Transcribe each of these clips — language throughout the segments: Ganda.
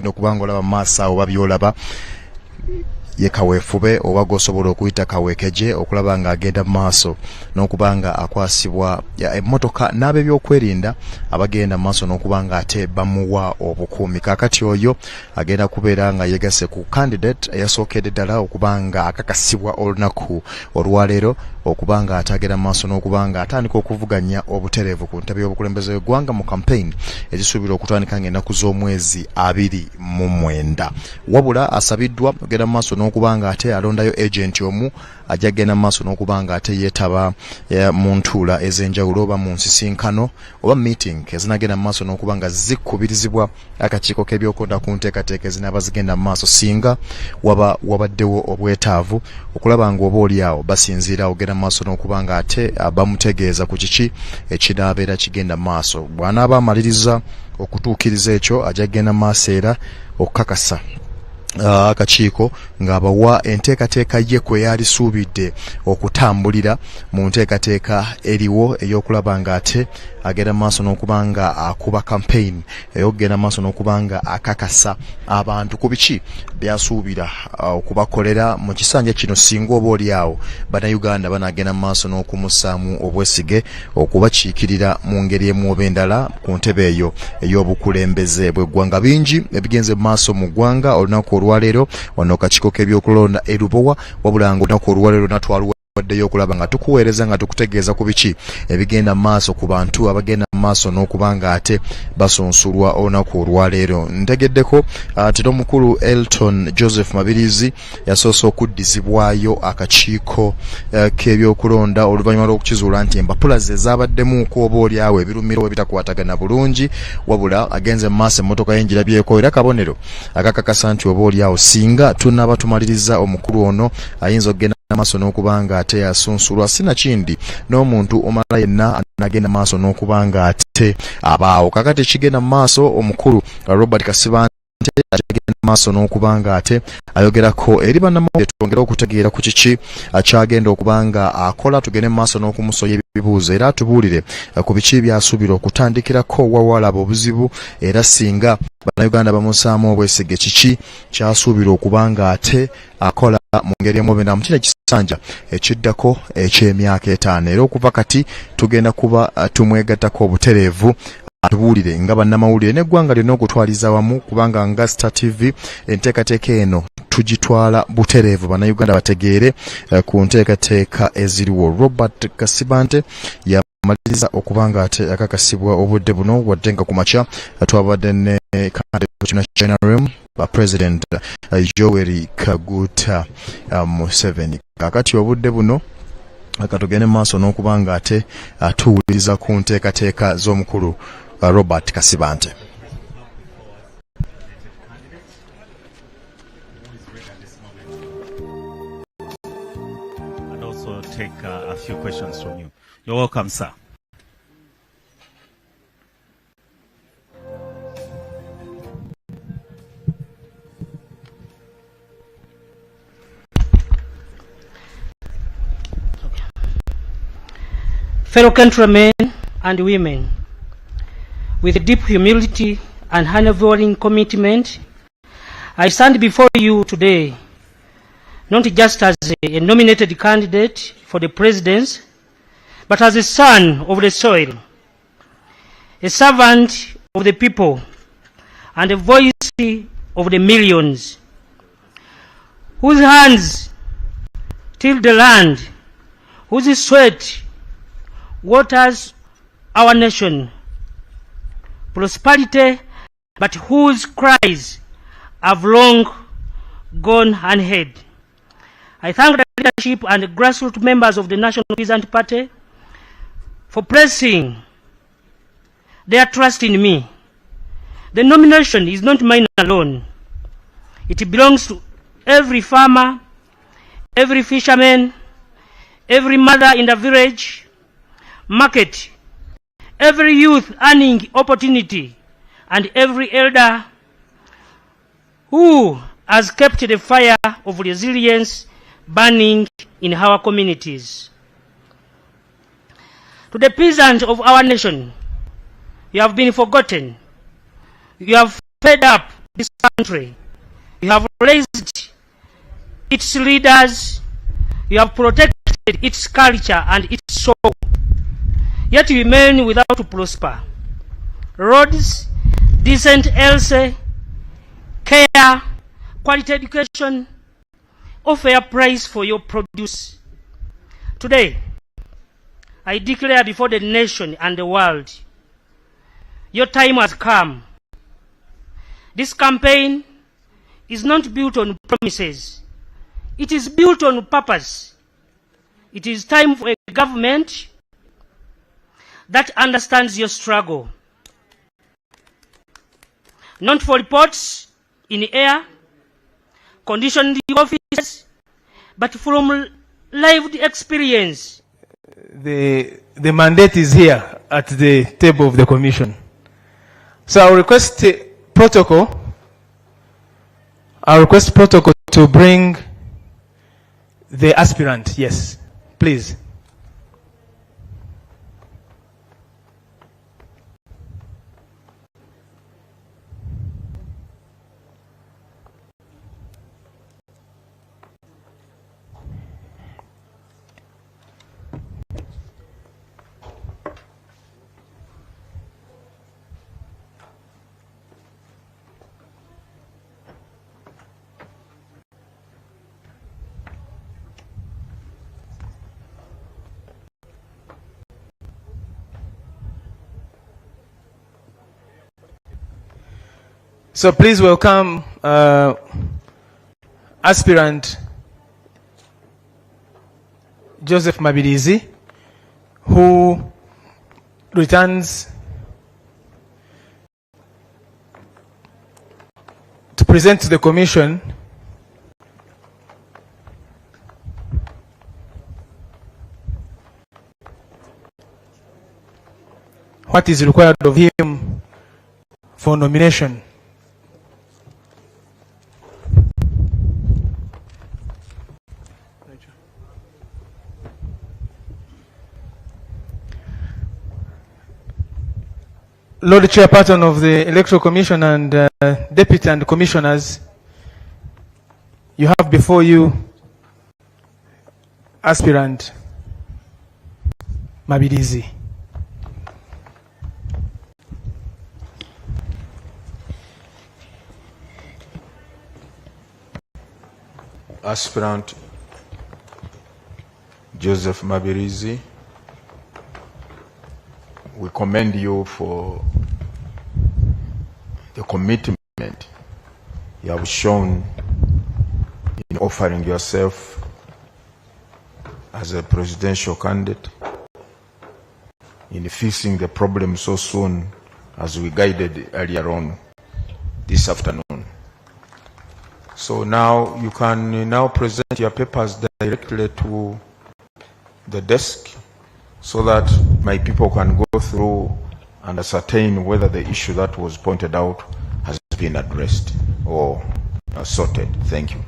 okubanga olaba maaso awo babyolaba ye kaweefube oba gosobola okuyita kaweekeje okulaba nga agenda mu maaso n'okubanga akwasibwa emmotoka n'ab'ebyokwerinda abagenda mu maaso n'okubanga ate bamuwa obukuumi. Kaakati oyo agenda kubeera nga yeegase ku candidate eyasookedde ddala okubanga akakasibwa olunaku olwaleero okubanga atagenda mu maaso n'okubanga atandika okuvuganya obutereevu ku ntebe y'obukulembeze w'eggwanga mu campaign ezisuubirwa okutandika ng'ennaku z'omwezi 29. Wabula asabiddwa okugenda mu maaso n'okubanga ate alondayo agent omu ajja kugenda mu maaso n'okubanga ate yeetaba mu ntuula ez'enjawulo oba mu nsisinkano oba meeting ezinagenda mu maaso n'okubanga zikubirizibwa akakiiko k'ebyokwerinda ku nteekateeka ezinaaba zigenda mu maaso singa wabaddewo obwetaavu okulaba nga oba oliawo basinziira ogenda mu maaso n'okubanga ate bamutegeeza ku kiki ekinaabeera kigenda mu maaso. Bw'anaaba amaliriza okutuukiriza ekyo ajja kugenda mu maaso era okukakasa akakiiko ng'abawa enteekateeka ye kwe yalisuubidde okutambulira mu nteekateeka eriwo ey'okulaba nga ate agenda maaso n'okubanga akuba campaign ey'okugenda maaso n'okubanga akakasa abantu ku biki byasuubira okubakolera mu kisanja kino singa oba oliawo bannayuganda banagenda maaso n'okumusaamu obwesige okubakiikirira mu ngeri emu oba endala ku ntebe eyo ey'obukulembeze bw'eggwanga. Bingi ebigenze mu maaso mu ggwanga olunaku olwaleero wano kakiiko k'ebyokulonda erubowa wabula nga olunaku olwaleero natwalwa waddeyo okulaba nga tukuweereza nga tukutegeeza ku biki ebigenda mu maaso ku bantu abagenda mu maaso n'okubanga ate basunsulwa olunaku olwaleero. Ntegeddeko ati n'omukulu Elton Joseph Mabirizi yasoose okuddizibwayo akakiiko k'ebyokulonda oluvannyuma lw'okukizuula nti empapula ze zaabaddemuko oba oliawo ebirumiro ebitakwatagana bulungi wabula agenze mu maaso emmotoka y'engirabyeko era kabonero akakakasa nti oba oliawo singa tunaaba tumaliriza omukulu ono ayinza okugenda maaso n'okubanga ate yasunsulwa sinakindi n'omuntu omala yenna anagenda maaso n'okubanga ate abaawo. Kakati ekigenda mu maaso omukulu Robert Kasibante agenda maaso n'okubanga ate ayogerako eri bannamawulire twongera okutegeera ku kiki akyagenda okubanga akola tugende maaso n'okumusoya ebibuuzo era atubuulire ku biki byasuubira okutandikirako wawalaba obuzibu era singa bannayuganda bamusaamu obwesige kiki kyasuubira okubanga ate akola mu ngeri emu oba mu kino ekisanja ekiddako eky'emyaka 5 era okuva kati tugenda kuba tumwegattako obutereevu atubuulire nga bannamawulire n'eggwanga lyonna okutwaliza wamu kubanga nga Star TV enteekateeka eno tugitwala butereevu bannayuganda bategeere ku nteekateeka eziriwo. Robert Kasibante yamaliriza okubanga ate akakasibwa obudde buno wadde nga ku makya twabadde ne General President Yoweri Kaguta Museveni. Kakati obudde buno akatugende maaso n'okubanga ate atuwuliriza ku nteekateeka z'omukulu Robert Kasibante. And also take a few questions from you. You're welcome, sir. Fellow countrymen and women, with deep humility and unwavering commitment, I stand before you today, not just as a nominated candidate for the presidency, but as a son of the soil, a servant of the people, and a voice of the millions, whose hands till the land, whose sweat waters our nation, prosperity, but whose cries have long gone unheard. I thank the leadership and the grassroots members of the National Peasant Party for placing their trust in me. The nomination is not mine alone. It belongs to every farmer, every fisherman, every mother in the village, market, every youth earning opportunity, and every elder who has kept the fire of resilience burning in our communities. To the peasants of our nation, you have been forgotten. You have fed up this country. You have raised its leaders, you have protected its culture and its soul, yet you remain without prosper. Roads, decent health, care, quality education, or fair price for your produce. Today, I declare before the nation and the world, your time has come. This campaign is not built on promises. It is built on purpose. It is time for a government that understands your struggle. Not for reports in the air, conditioned offices, but from lived experience. The mandate is here at the table of the commission. So I'll request protocol to bring the aspirant. Yes, please. So please welcome aspirant Joseph Mabirizi, who returns to present to the commission what is required of him for nomination. Lord Chairperson of the Electoral Commission and Deputy and Commissioners, you have before you aspirant Mabirizi. Aspirant Joseph Mabirizi, we commend you for the commitment you have shown in offering yourself as a presidential candidate, in fixing the problem so soon as we guided earlier on this afternoon. So now you can now present your papers directly to the desk so that my people can go through and ascertain whether the issue that was pointed out has been addressed or sorted. Thank you.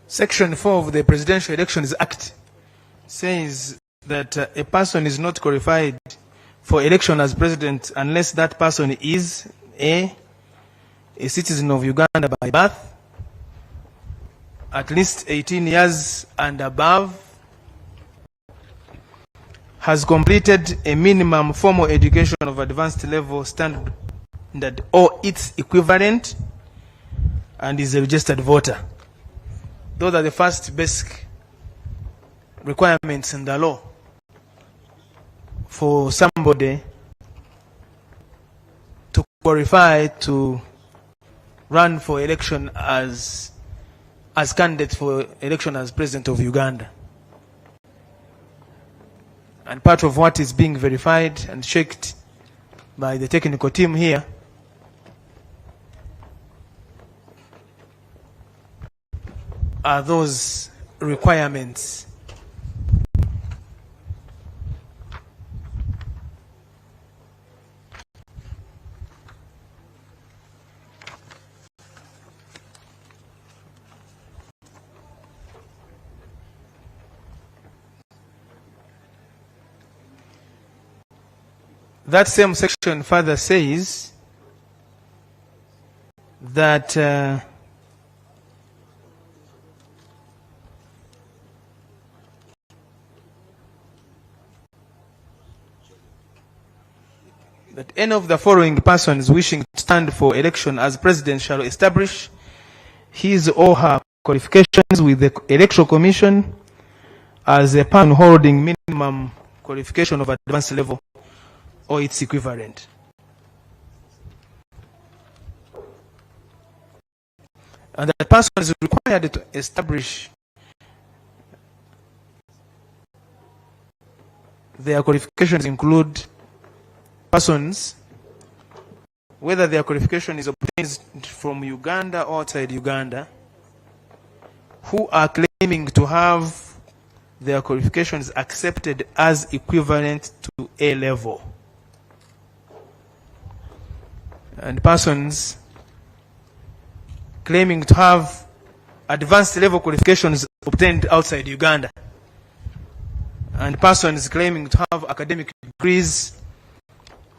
Section 4 of the Presidential Elections Act says that a person is not qualified for election as president unless that person is a citizen of Uganda by birth, at least 18 years and above, has completed a minimum formal education of advanced level standard or its equivalent, and is a registered voter. Those are the first basic requirements in the law for somebody to qualify to run for election as candidate for election as president of Uganda. And part of what is being verified and checked by the technical team here are those requirements. That same section further says that that any of the following persons wishing to stand for election as president shall establish his or her qualifications with the Electoral Commission as a person holding minimum qualification of advanced level or its equivalent. And that person is required to establish their qualifications include persons, whether their qualification is obtained from Uganda or outside Uganda, who are claiming to have their qualifications accepted as equivalent to A level. And persons claiming to have advanced level qualifications obtained outside Uganda. And persons claiming to have academic degrees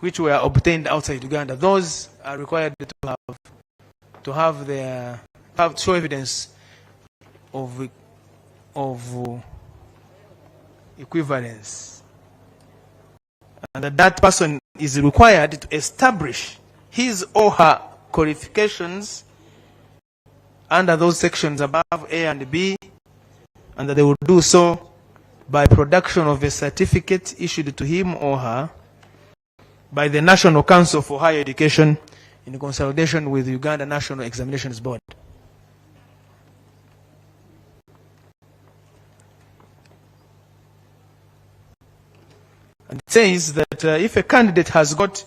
which were obtained outside Uganda. Those are required to show evidence of equivalence. And that person is required to establish his or her qualifications under those sections above A and B, and that they will do so by production of a certificate issued to him or her by the National Council for Higher Education in consultation with the Uganda National Examinations Board. And it says that if a candidate has got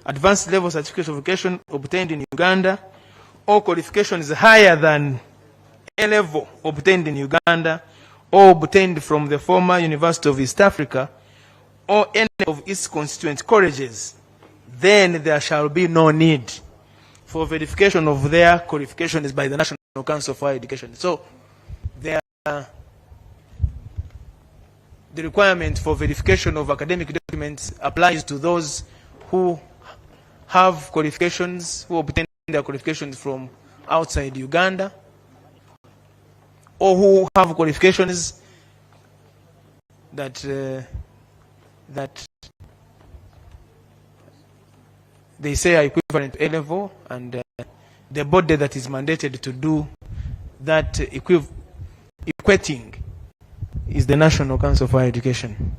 advanced level certificate of education obtained in Uganda, or qualifications higher than A level obtained in Uganda, or obtained from the former University of East Africa, or any of its constituent colleges, then there shall be no need for verification of their qualifications by the National Council for Higher Education. So the requirement for verification of academic documents applies to those who have qualifications, who obtain their qualifications from outside Uganda, or who have qualifications that they say are equivalent to A level, and the body that is mandated to do that equating is the National Council for Higher Education.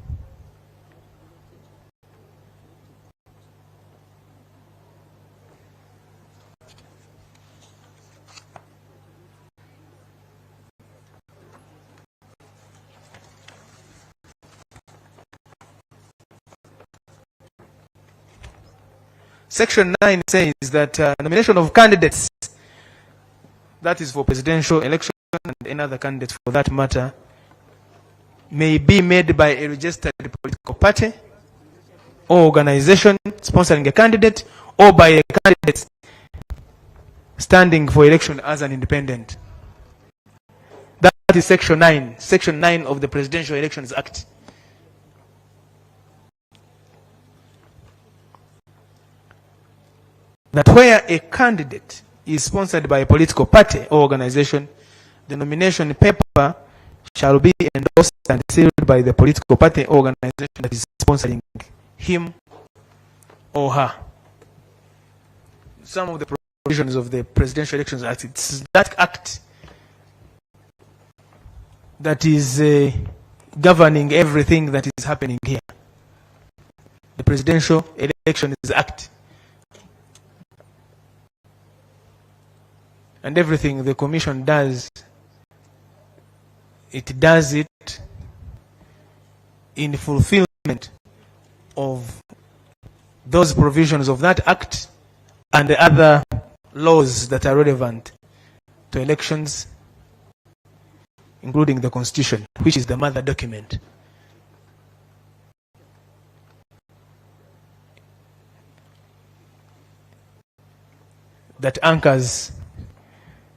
Section 9 says that nomination of candidates, that is for presidential election and any other candidate for that matter, may be made by a registered political party or organization sponsoring a candidate, or by a candidate standing for election as an independent. That is Section 9 of the Presidential Elections Act. That where a candidate is sponsored by a political party or organization, the nomination paper shall be endorsed and sealed by the political party organization that is sponsoring him or her. Some of the provisions of the Presidential Elections Act, it's that act that is governing everything that is happening here. The Presidential Elections Act. And everything the Commission does, it does it in fulfillment of those provisions of that act and the other laws that are relevant to elections, including the Constitution, which is the mother document. That anchors,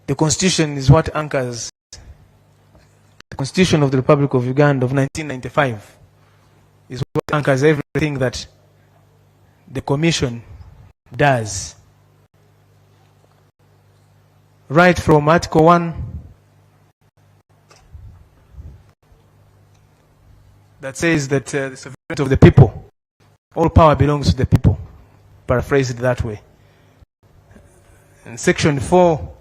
the Constitution is what anchors the Constitution of the Republic of Uganda of 1995, is what anchors everything that the Commission does. Right from Article 1, that says that the sovereignty of the people, all power belongs to the people, paraphrased that way. And Section 4,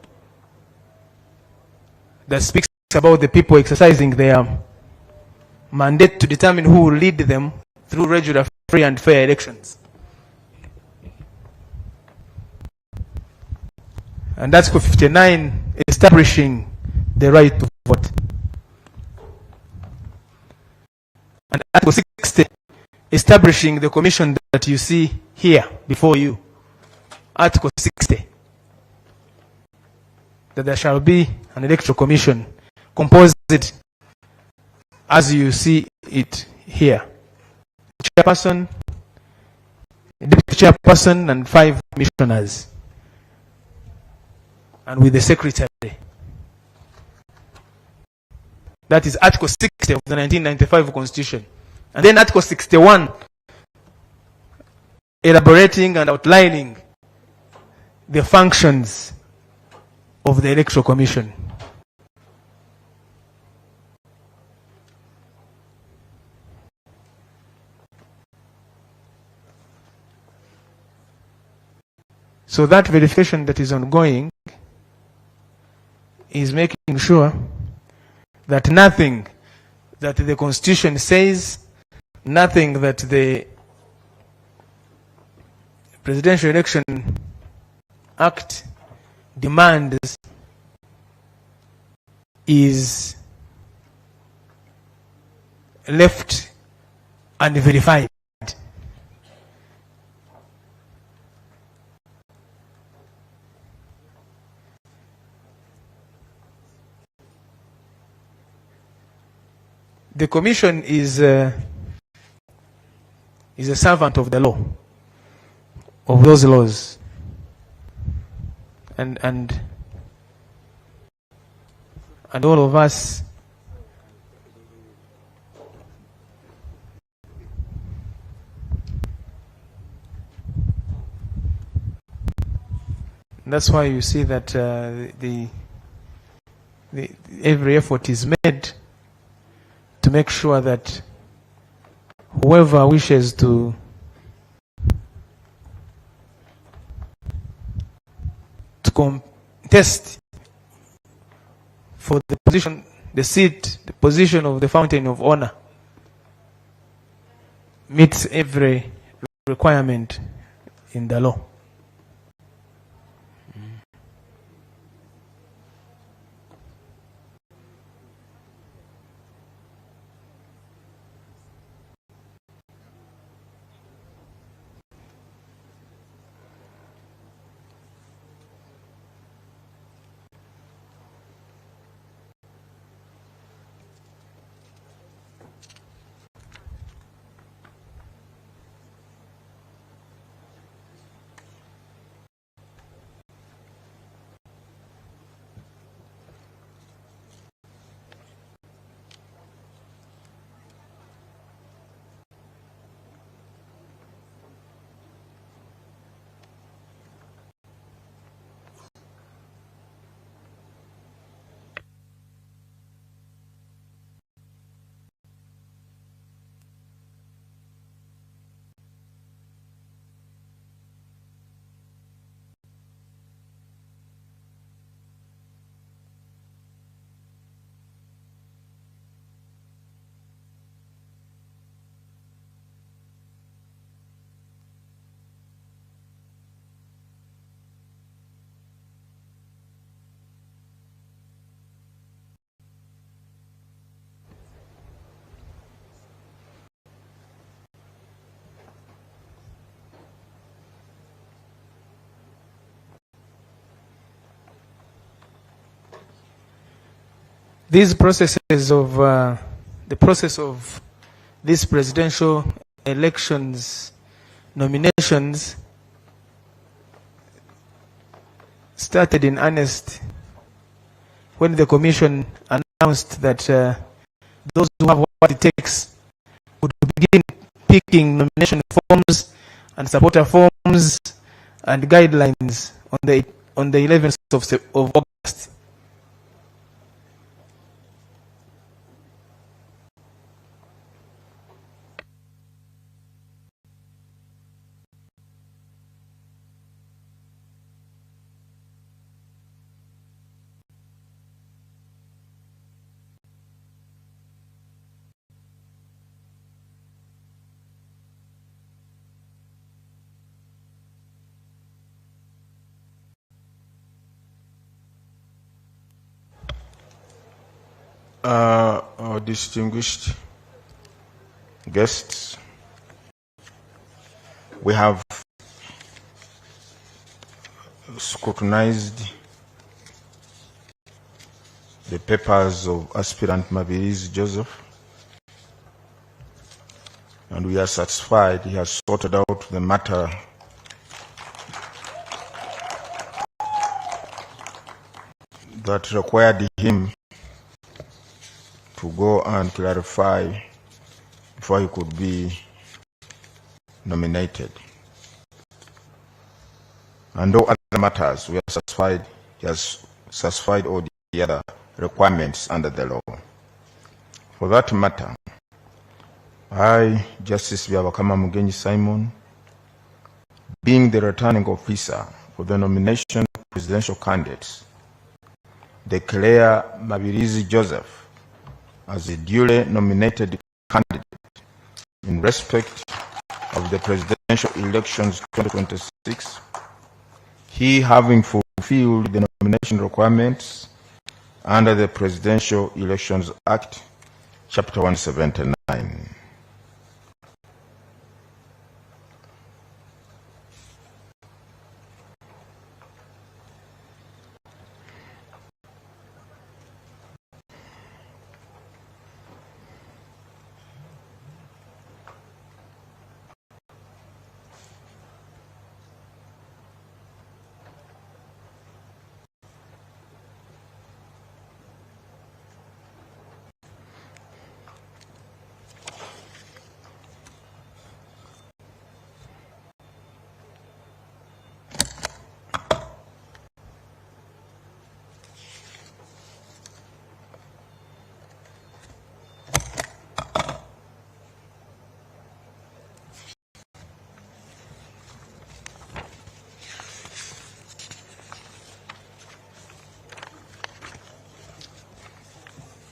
that speaks about the people exercising their mandate to determine who will lead them through regular, free and fair elections. And Article 59, establishing the right to vote. And Article 60, establishing the commission that you see here before you. Article 60, that there shall be an electoral commission composed as you see it here. Chairperson, deputy chairperson, and 5 commissioners. And with the secretary. That is Article 60 of the 1995 Constitution. And then Article 61, elaborating and outlining the functions of the Electoral Commission. So that verification that is ongoing is making sure that nothing that the Constitution says, nothing that the Presidential Election Act demands is left unverified. The Commission is a servant of the law, of those laws, and all of us that's why you see that every effort is made to make sure that whoever wishes to contest for the position, the seat, the position of the Fountain of Honor meets every requirement in the law. These processes of the process of these presidential elections nominations started in earnest when the Commission announced that those who have what it takes would begin picking nomination forms and supporter forms and guidelines on the 11th of August. Our distinguished guests, we have scrutinized the papers of aspirant Mabirizi Joseph, and we are satisfied he has sorted out the matter that required him to go and clarify before he could be nominated. And all other matters, we are satisfied he has satisfied all the other requirements under the law. For that matter, I, Justice Byabakama Mugenyi Simon, being the returning officer for the nomination of presidential candidates, declare Mabirizi Joseph as a duly nominated candidate in respect of the presidential elections 2026, he having fulfilled the nomination requirements under the Presidential Elections Act, Chapter 179.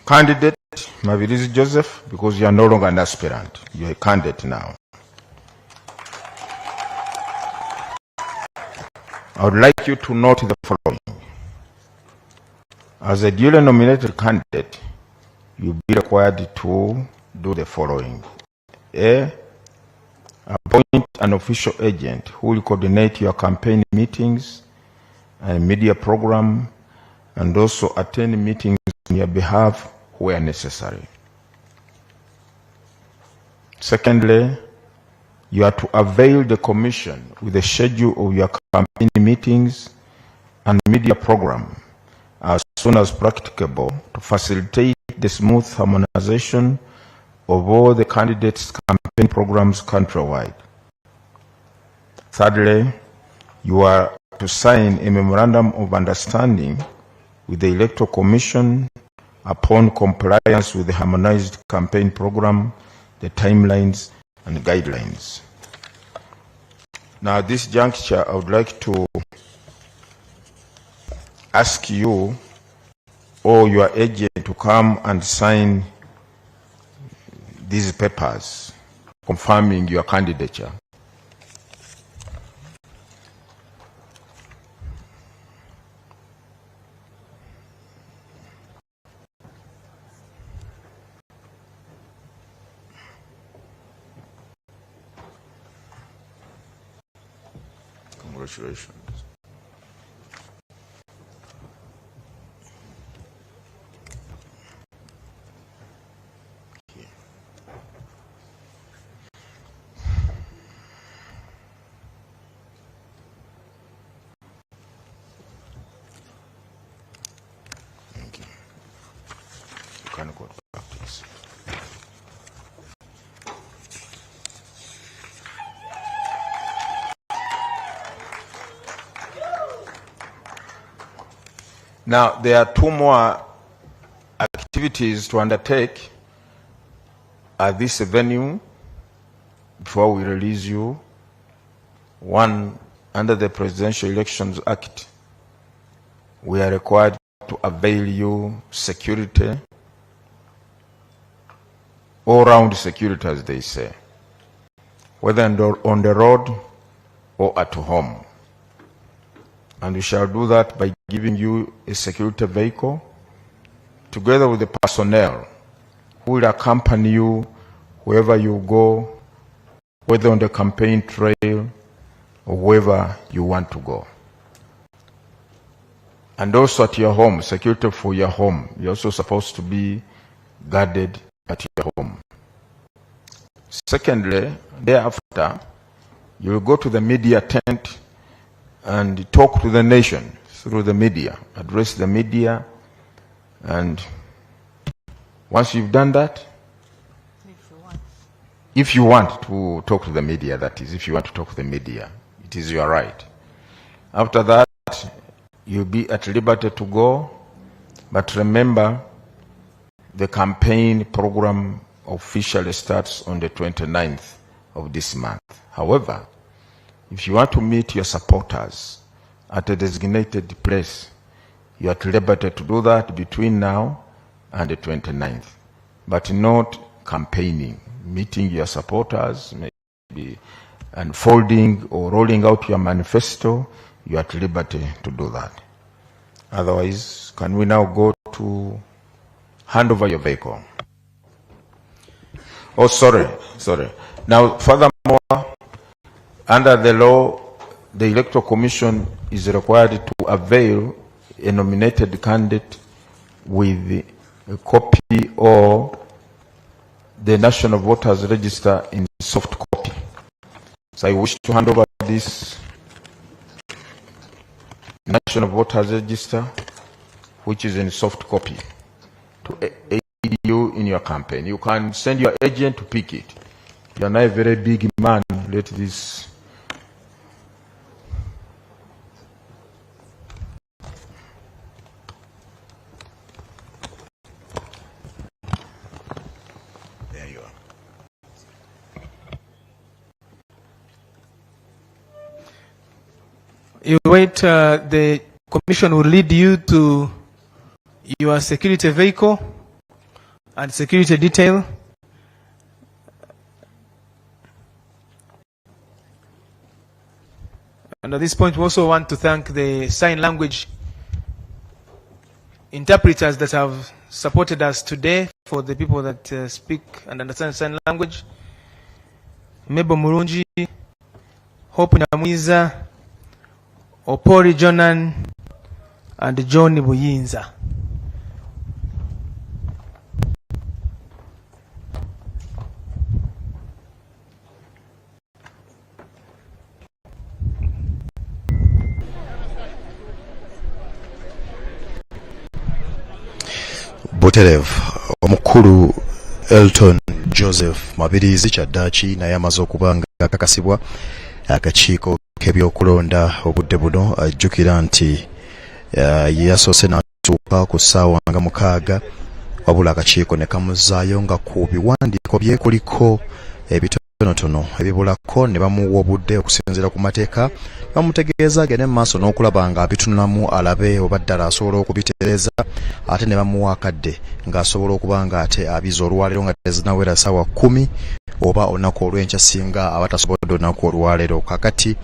Candidate Mabirizi Joseph, because you are no longer an aspirant, you are a candidate now. I would like you to note the following. As a duly nominated candidate, you'll be required to do the following. A, appoint an official agent who will coordinate your campaign meetings and media program, and also attend meetings on your behalf where necessary. Secondly, you are to avail the Commission with the schedule of your campaign meetings and media program as soon as practicable to facilitate the smooth harmonization of all the candidates' campaign programs countrywide. Thirdly, you are to sign a memorandum of understanding with the Electoral Commission upon compliance with the harmonized campaign program, the timelines, and guidelines. Now, at this juncture, I would like to ask you or your agent to come and sign these papers confirming your candidature. Congratulations. Now, there are two more activities to undertake at this venue before we release you. One, under the Presidential Elections Act, we are required to avail you security, all-round security, as they say, whether on the road or at home. And we shall do that by giving you a security vehicle together with the personnel who will accompany you wherever you go, whether on the campaign trail or wherever you want to go. And also at your home, security for your home. You're also supposed to be guarded at your home. Secondly, thereafter, you will go to the media tent and talk to the nation through the media, address the media, and once you've done that, if you want to talk to the media, that is, if you want to talk to the media, it is your right. After that, you'll be at liberty to go, but remember, the campaign program officially starts on the 29th of this month. However, if you want to meet your supporters at a designated place, you are at liberty to do that between now and the 29th, but not campaigning, meeting your supporters, maybe unfolding or rolling out your manifesto. You are at liberty to do that. Otherwise, can we now go to hand over your vehicle? Oh, sorry. Now, furthermore, under the law, the Electoral Commission is required to avail a nominated candidate with a copy or the National Voters Register in soft copy. So I wish to hand over this National Voters Register, which is in soft copy, to aid you in your campaign. You can send your agent to pick it. You are not a very big man. Let this. There you are. You wait, the commission will lead you to your security vehicle and security detail. And at this point, we also want to thank the sign language interpreters that have supported us today, for the people that speak and understand sign language. Mebo Murunji, Hope Nyamwiza, Opori Jonan, and John Buyinza. Buterev omukulu Elton Joseph Mabirizi kyaddaaki naye amaze okubanga akakasibwa akakiiko k'ebyokulonda obudde buno. Ajjukira nti yasoose n'atuuka ku ssaawa nga 6 wabula akakiiko ne kamuzaayo nga ku biwandiiko bye kuliko ebitonotono ebibulako ne bamuwa obudde okusinziira ku mateeka. Bamutegeeza agende mu maaso n'okulaba nga abitunulamu alabe oba ddala asobola okubitereeza, ate ne bamuwa akadde ng'asobola okuba nga ate abiza olwaleero nga tezinawera ssaawa 10 oba olunaku olw'enkya singa abatasobodde olunaku olwaleero. Kakati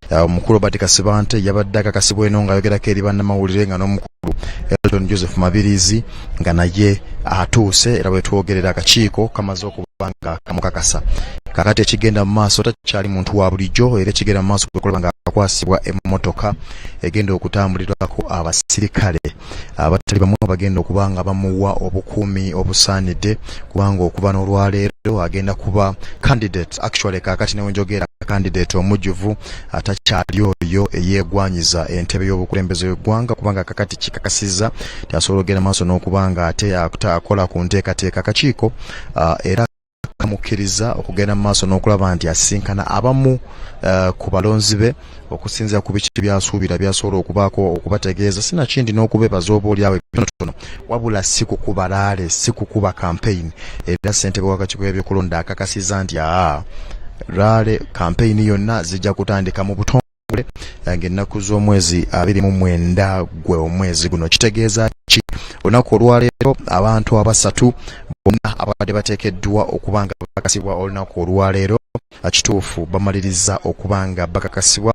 omukulu Robert Kasibante yabadde akakasibwa eno ng'ayogerako eri bannamawulire nga n'omukulu Elton Joseph Mabirizi nga naye atuuse, era bwe twogerera akakiiko kamaze okuba nga kamukakasa. Kakati ekigenda mu maaso takyali muntu wa bulijjo, era ekigenda mu maaso kulaba nga akwasibwa emmotoka egenda okutambulirwako abasirikale abatali bamu bagenda okuba nga bamuwa obukuumi obusaanidde, kubanga okuba n'olwaleero agenda kuba candidate. Actually kakati newe njogera candidate omujjuvu atakyali oyo eyeegwanyiza entebe y'obukulembeze w'eggwanga, kubanga kakati kikakasiza tyasobola ogenda maaso n'okuba nga ate akola ku nteekateeka akakiiko era bamukkiriza okugenda mu maaso n'okulaba nti asinkana abamu ku balonzi be okusinziira ku biki byasuubira byasobola okubaako okubategeeza sinakindi n'okubeebaza oba oli awo ebitonotono wabula si kukuba laale si kukuba campaign era ssentebe w'akakiiko k'ebyokulonda akakasiza nti laale campaign yonna zijja kutandika mu butongole ng'ennaku z'omwezi 29 gwe omwezi guno kitegeeza ki olunaku olwaleero abantu abasatu bonna abadde bateekeddwa okuba nga bakakasibwa olunaku olwaleero kituufu bamaliriza okuba nga bakakasibwa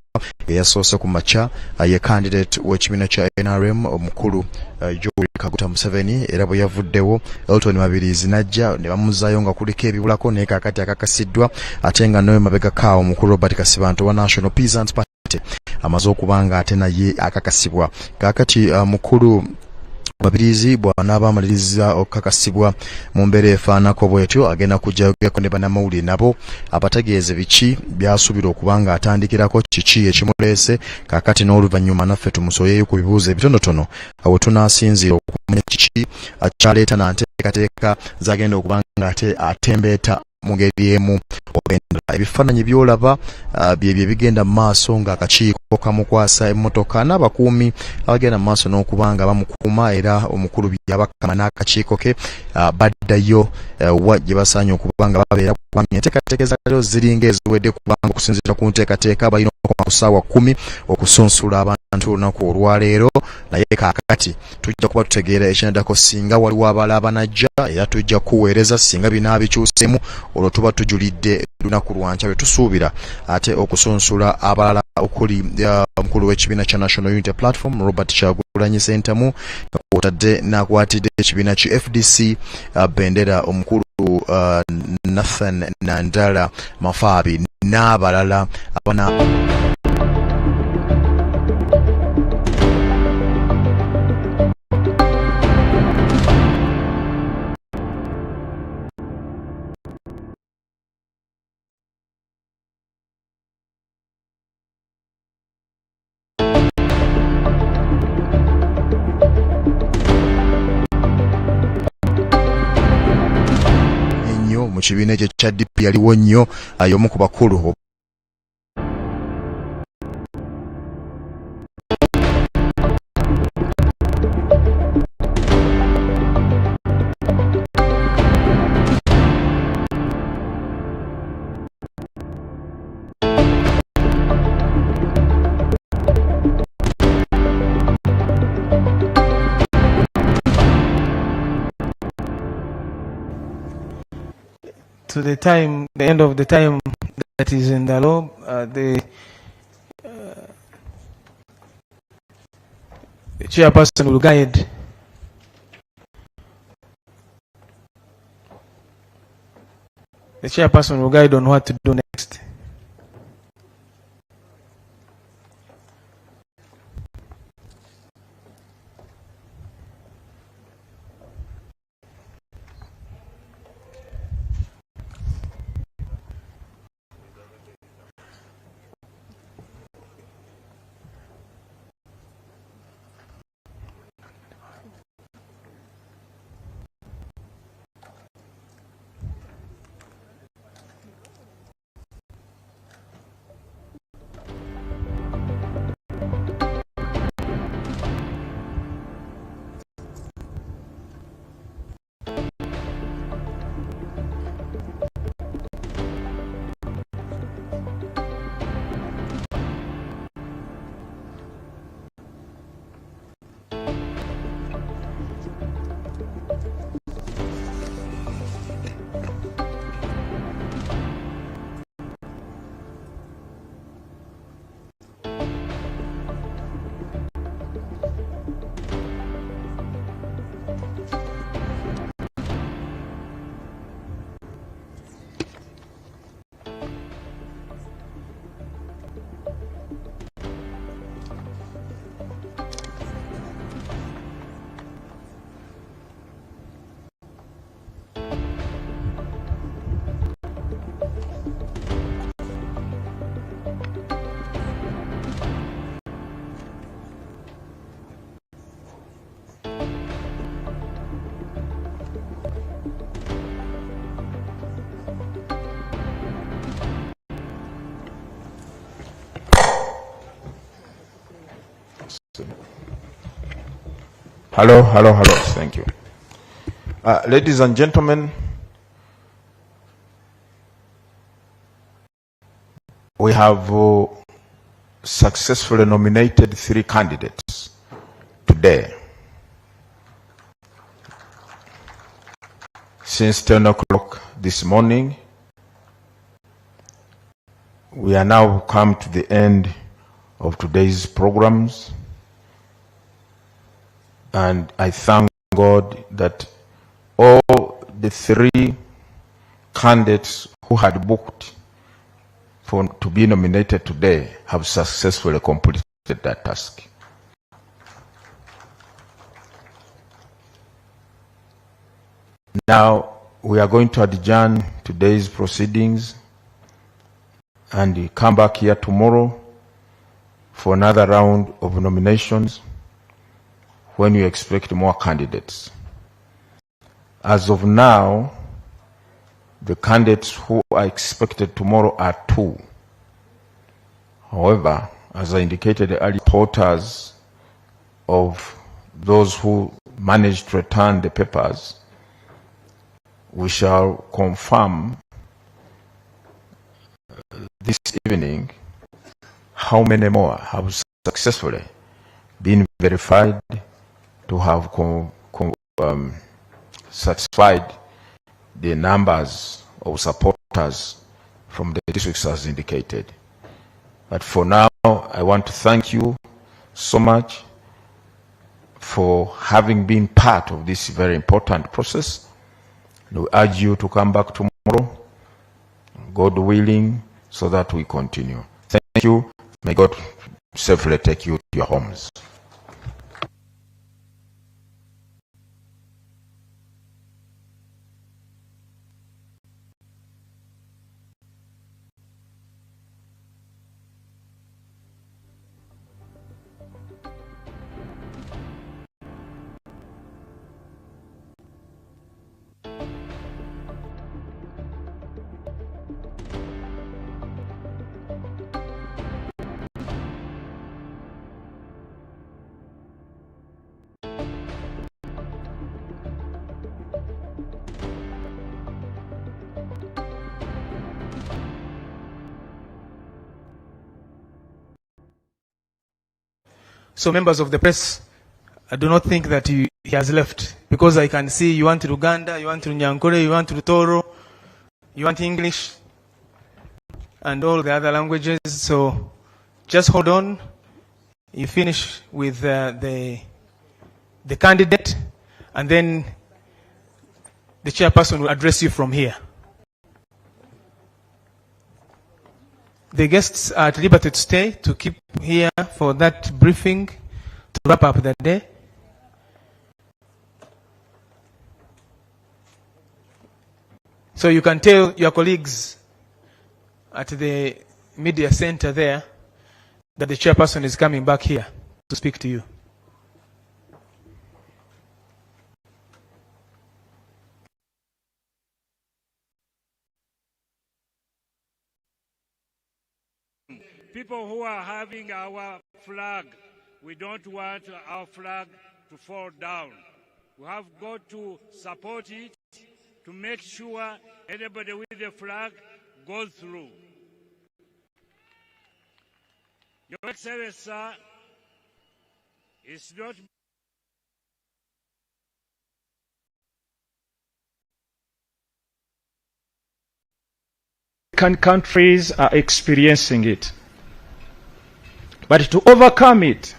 eyasoose ku makya ye candidate w'ekibiina kya NRM omukulu Yoweri Kaguta Museveni era bwe yavuddewo Elton Mabirizi najja ne bamuzaayo nga kuliko ebibulako naye kaakati akakasiddwa ate nga noyo mabega kaawo omukulu Robert Kasibanto wa National Peasants Party amaze okuba nga ate naye akakasibwa kaakati mukulu Mabirizi bw'anaaba amaliriza okukakasibwa mu mbeera efaanako bw'etyo agenda kujja yogerako ne bannamawulire nabo abategeeze biki byasuubira okuba nga atandikirako kiki ekimuleese kaakati n'oluvannyuma naffe tumusoyeyo ku bibuuzo ebitonotono awo tunaasinziira okumanya kiki kyaleeta nanteekateeka zagenda okuba nga ate atembeeta mu ngeri emu obendera ebifaananyi byolaba byebyo ebigenda mu maaso ng'akakiiko kamukwasa emmotoka n'abakuumi abagenda mu maaso n'okuba nga bamukuuma era omukulu byabakama n'akakiiko ke baddayo wa gye basaanye okuba nga babeera kubanga enteekateeka ezaleero ziringa eziwedde kubanga okusinziira ku nteekateeka balina okukoma ku ssaawa 10 okusunsula abantu olunaku olwaleero naye kaakati tujja kuba tutegeera ekinaddako singa waliwo abalala abanajja era tujja kuweereza singa binaabikyuseemu olwo tuba tujulidde lunaku lwankya bwe tusuubira ate okusunsula abalala okuli omukulu w'ekibiina kya National Unity Platform Robert Kyagulanyi Ssentamu kw'otadde n'akwatidde ekibiina ki FDC bendera omukulu Nathan Nandala Mafaabi n'abalala abana mu kibiina ekyo kya DP yaliwo nnyo y'omu ku bakulu to the end of the time that is in the law, the chairperson will guide on what to do next. Hello. Thank you. Ladies and gentlemen, we have successfully nominated 3 candidates today. Since 10 o'clock this morning, we are now come to the end of today's programs, and I thank God that all the 3 candidates who had booked to be nominated today have successfully completed that task. Now we are going to adjourn today's proceedings and come back here tomorrow for another round of nominations when you expect more candidates. As of now, the candidates who are expected tomorrow are 2. However, as I indicated earlier, porters of those who managed to return the papers, we shall confirm this evening how many more have successfully been verified to have satisfied the numbers of supporters from the districts as indicated. But for now, I want to thank you so much for having been part of this very important process. And we urge you to come back tomorrow, God willing, so that we continue. Thank you. May God safely take you to your homes. So members of the press, I do not think that he has left, because I can see you want Luganda, you want Nyankore, you want Toro, you want English, and all the other languages. So just hold on. You finish with the candidate, and then the chairperson will address you from here. The guests are at liberty to stay, to keep here for that briefing, to wrap up the day. So you can tell your colleagues at the media center there that the chairperson is coming back here to speak to you. People who are having our flag, we don't want our flag to fall down. We have got to support it to make sure anybody with the flag goes through. Your Excellency, sir, it's not countries are experiencing it. But to overcome it,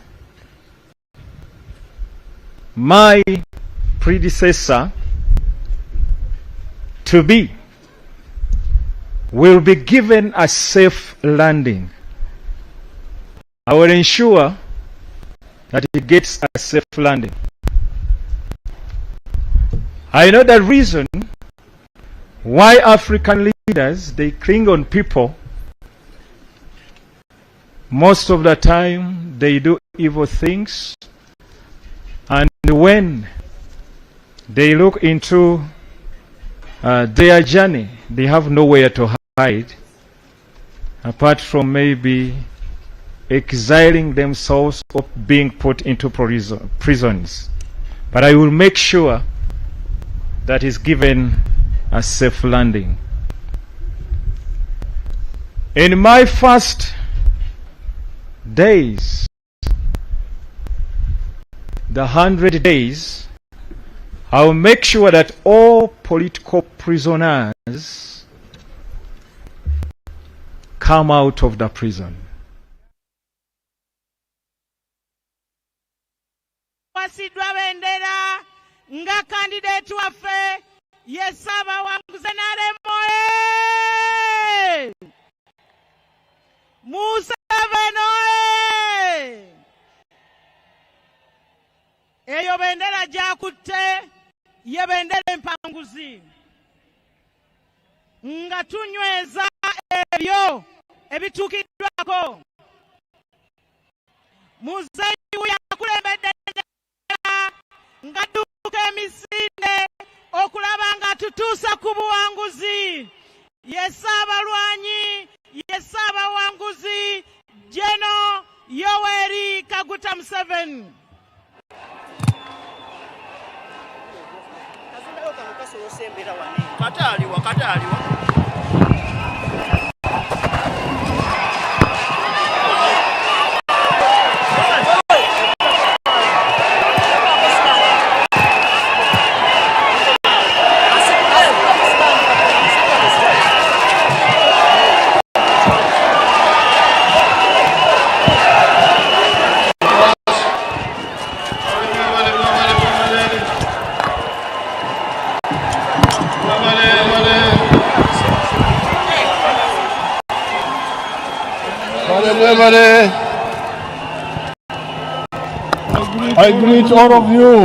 my predecessor to be will be given a safe landing. I will ensure that he gets a safe landing. I know the reason why African leaders, they cling on people. Most of the time, they do evil things. And when they look into their journey, they have nowhere to hide, apart from maybe exiling themselves or being put into prisons. but I will make sure that is given a safe landing. In my first days, the 100 days, I will make sure that all political prisoners come out of the prison. Wasidwa bendera nga candidate waffe yesaba wanguze naremoe Musa Benoe eyo bendera jakutte ye bendera empanguzi nga tunyweza ebyo ebituukiddwako muzeeyi yakulembedde nga dduka emisinde okulaba nga tutuusa ku buwanguzi yesaabalwanyi yesaabawanguzi Jeno Yoweri Kaguta Museveni. Kataliwa. I greet all of you.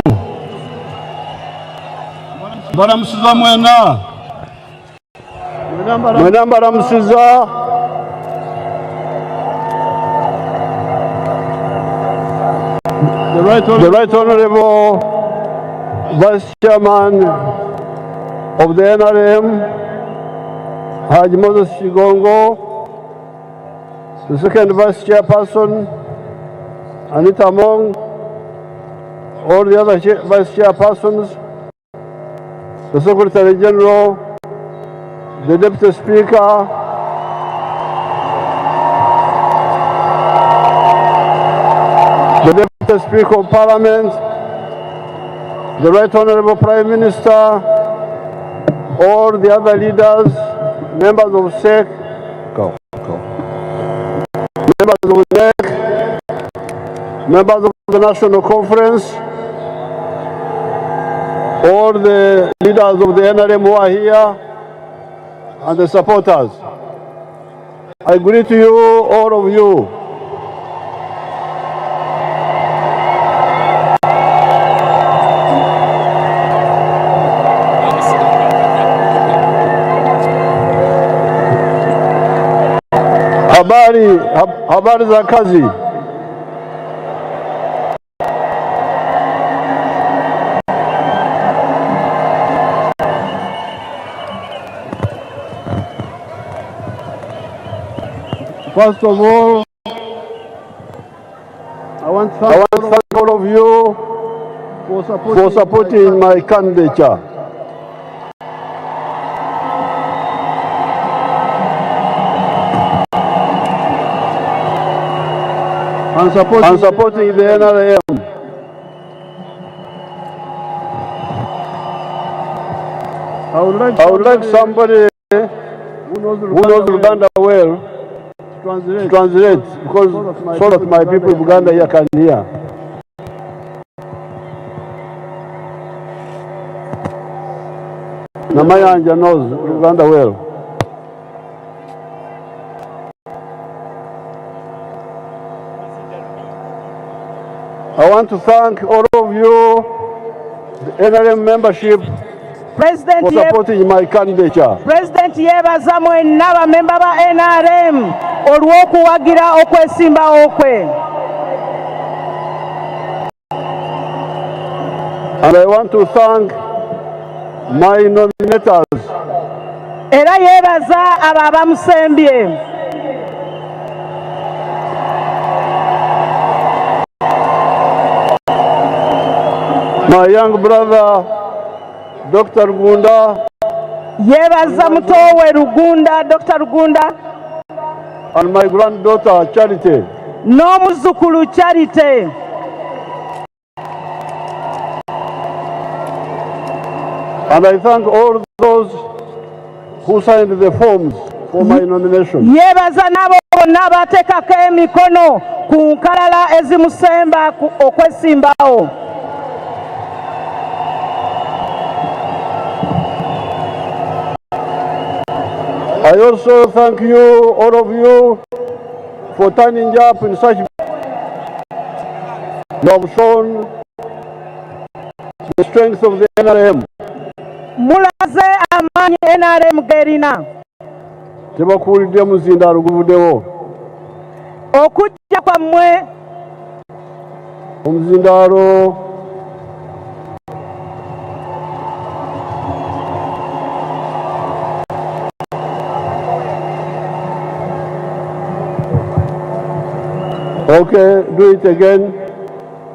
Baramusiza mwena. Mwena baramusiza. The Right Honorable Vice Chairman of the NRM, Haji Moses Shigongo, the second Vice Chairperson, Anita Mong, all the other Vice Chairpersons, the Secretary General, the Deputy Speaker, the Deputy Speaker of Parliament, the Right Honorable Prime Minister, all the other leaders, members of SEC, members of NEC, members of the National Conference, all the leaders of the NRM who are here, and the supporters. I greet you, all of you. Habari za kazi. First of all, I want to thank all of you for supporting my candidature. And supporting the NRM. I would like somebody who knows Uganda well to translate because so that my people in Uganda here can hear. Namayanja knows Uganda well. I want to thank all of you, the NRM membership, for supporting my candidature. President yebaza mwenna bamemba ba NRM olw'okuwagira okwesimba okwe. And I want to thank my nominators. Era yebaza abo abamusembye. my young brother, Dr. Rugunda, yebaza mutowe Rugunda, Dr. Rugunda, and my granddaughter, Charity. n'omuzukulu Charity. And I thank all those who signed the forms for my nomination. Yebaza nabo bonna abateekako emikono ku nkalala ezimusemba okwesimbawo. I also thank you, all of you, for turning up in such. You have shown the strength of the NRM. Mulaze amaanyi NRM gerina. Tebakuulidde muzindaalo guvuddewo. Okujja kwammwe omuzindaalo Okay, do it again.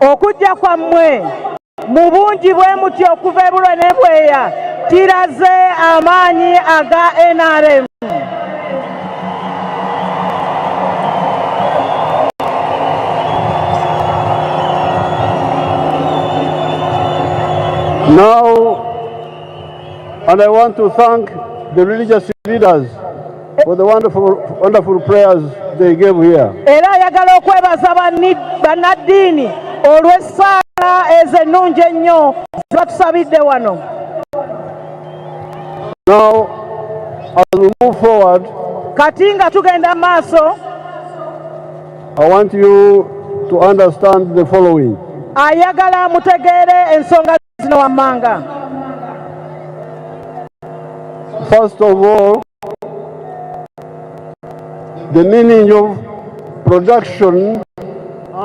Okujja kwammwe mu bungi bwe muti okuva ebulwe n'ebweya kiraze amaanyi aga NRM. Now, and I want to thank the religious leaders for the wonderful prayers they gave here. Era ayagala okwebaza bannaddiini olw'essaala ezo ennungi ennyo ze batusabidde wano. Now, as we move forward, kati nga tugenda maaso, I want you to understand the following. Ayagala mutegeere ensonga zino wammanga. First of all, the meaning of production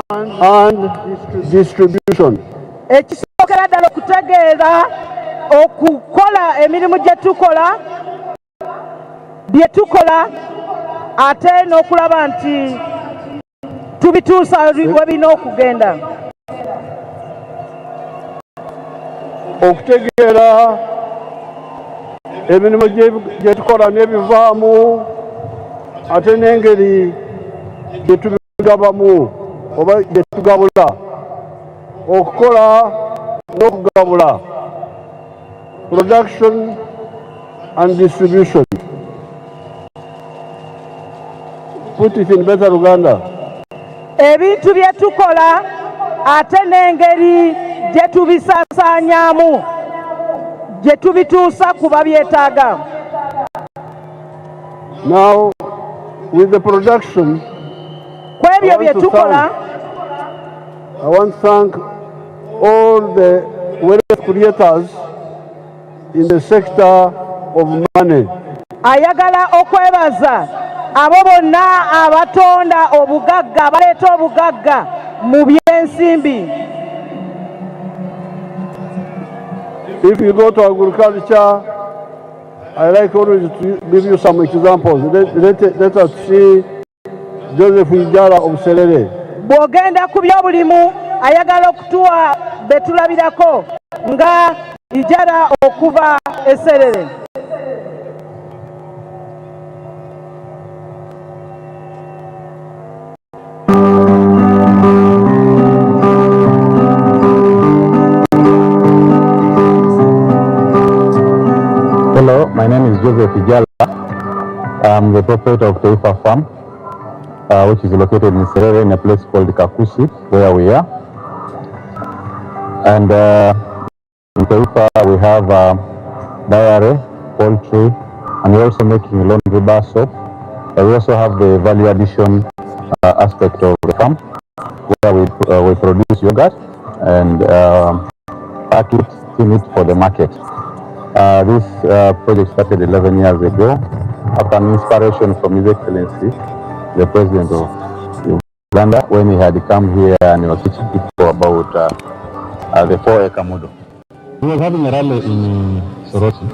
and distribution. Ekisookera ddala okutegeera okukola emirimu gye tukola ate n'okulaba nti tubituusa we birina okugenda. Okutegeera emirimu gye tukola n'ebivaamu ate n'engeri gye tubigabamu oba gye tugabula. Okukola n'okugabula. Production and distribution. Put it in better Uganda. Ebintu bye tukola ate n'engeri gye tubisaasaanyaamu gye tubituusa ku babyetaaga. Now, with the production, kwebyo bye tukola, I want to thank all the wealth creators in the sector of money. Ayagala okwebaza abo bonna abatonda obugagga abaleeta obugagga mu byensimbi. If you go to agriculture, I like always to give you some examples. Let us see Joseph Ijala of Serere. Bw'ogenda ku byobulimu ayagala okutuwa betulabirako nga Ijala okuva e Serere. Hello, my name is Joseph Ijala. I'm the proprietor of Taifa Farm, which is located in Serere in a place called Kakusi, where we are. And in Taifa we have dairy, poultry, and we're also making laundry bar soap. We also have the value addition aspect of the farm, where we produce yogurt and pack it, tin it for the market. This project started 11 years ago after an inspiration from His Excellency, the President of Uganda, when he had come here and he was teaching people about the 4-acre model. We were having a rally in Soroti.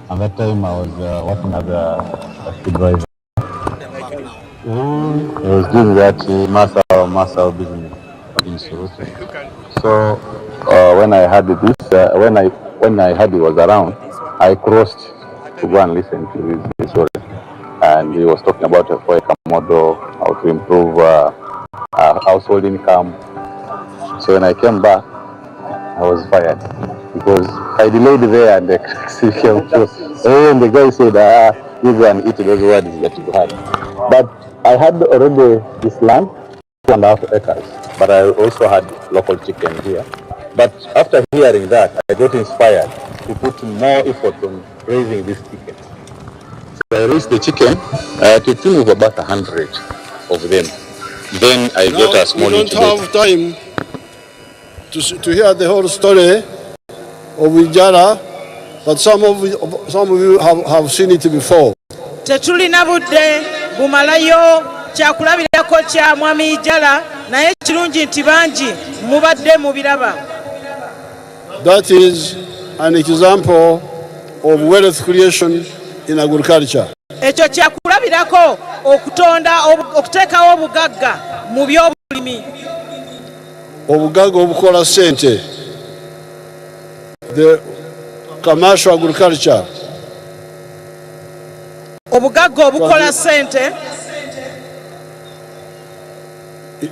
At that time I was working as a taxi driver. I was doing that master business in Soroti. So when I heard this, when I heard he was around, I crossed to go and listen to his story. And he was talking about a FOICA model, how to improve household income. So when I came back, I was fired because I delayed there and the came through. And the guy said, you go and eat those words that you had. But I had already this land, 2.5 acres, but I also had local chicken here. But after hearing that, I got inspired to put more effort on raising this chicken. So I raised the chicken to a tune of about 100 of them. Then I got a small incubator. We don't have time to hear the whole story of Ijara, but some of you have seen it before. Tetulina budde bumalayo kyakulabirako kya mwami Ijala naye kirungi nti bangi mubadde mubiraba. That is an example of wealth creation in agriculture. Ekyo kyakulabirako okuteekawo obugagga mu byobulimi. Obugagga obukola ssente. The commercial agriculture. Obugagga obukola ssente.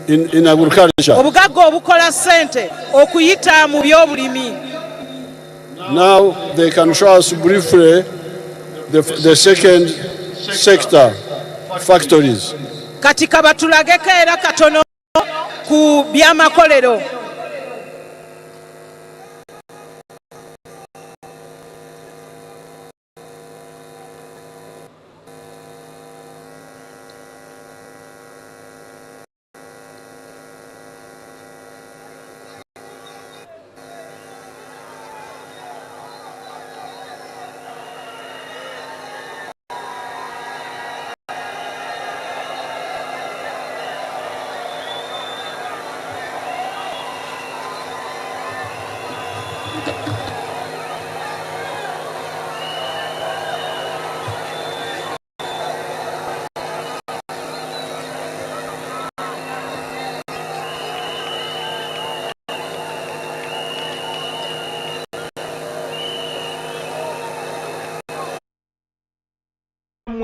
In agriculture. Obugagga obukola ssente okuyita mu byobulimi. Now they can show us briefly the second sector, factories. Kati kabatulageko era katono ku byamakolero.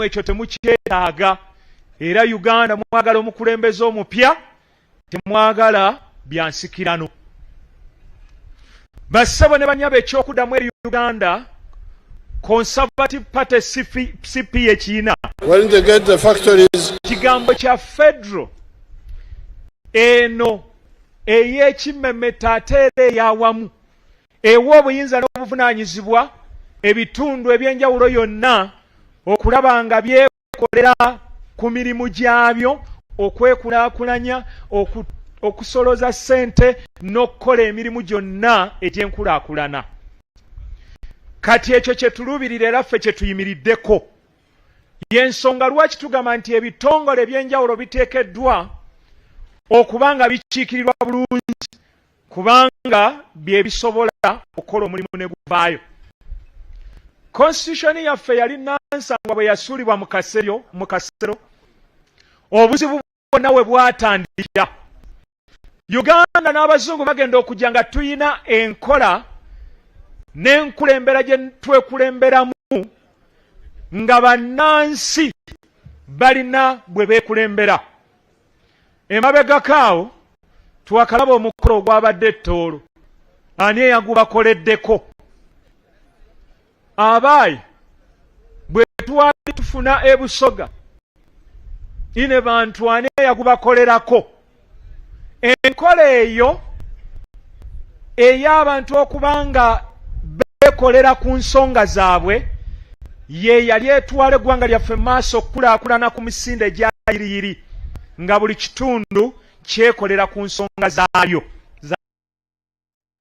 Ekyo temukyetaaga era Uganda mwagala omukulembeze omupya temwagala byansikirano. Bassebo ne banyaba ekyokuddamu eri Uganda Conservative Party CP ekiina when they get the factories kigambo kya federal eno ey'ekimmemmeta ate era ey'awamu ewa obuyinza n'obuvunaanyizibwa ebitundu eby'enjawulo yonna okulaba nga byekolera ku mirimu gyabyo okwekulaakulanya okusoloza ssente n'okukola emirimu gyonna egy'enkulaakulana. Kati ekyo kye tuluubirira era ffe kye tuyimiriddeko y'ensonga lwaki tugamba nti ebitongole eby'enjawulo biteekeddwa okuba nga bikiikirirwa bulungi kubanga bye bisobola okukola omulimu ne guvaayo. Constitution yaffe yali nansangwa bwe yasuulibwa mu kasero obuzibu bwonna we bwatandikira. Uganda n'abazungu bagenda okujja nga tuyina enkola n'enkulembera gye twekulemberamu nga bannansi balina bwe beekulembera. Emabegakaawo twakalaba omukolo ogwabadde ettoolo ani eyagubakoleddeko. Abaayi bwe twali tufuna ebusoga ine bantu ani eyagubakolerako. Enkola eyo ey'abantu okuba nga beekolera ku nsonga zaabwe ye yali etwala eggwanga lyaffe maaso okukulaakulana ku misinde egya yiriyiri nga buli kitundu kyekolera ku nsonga zaayo.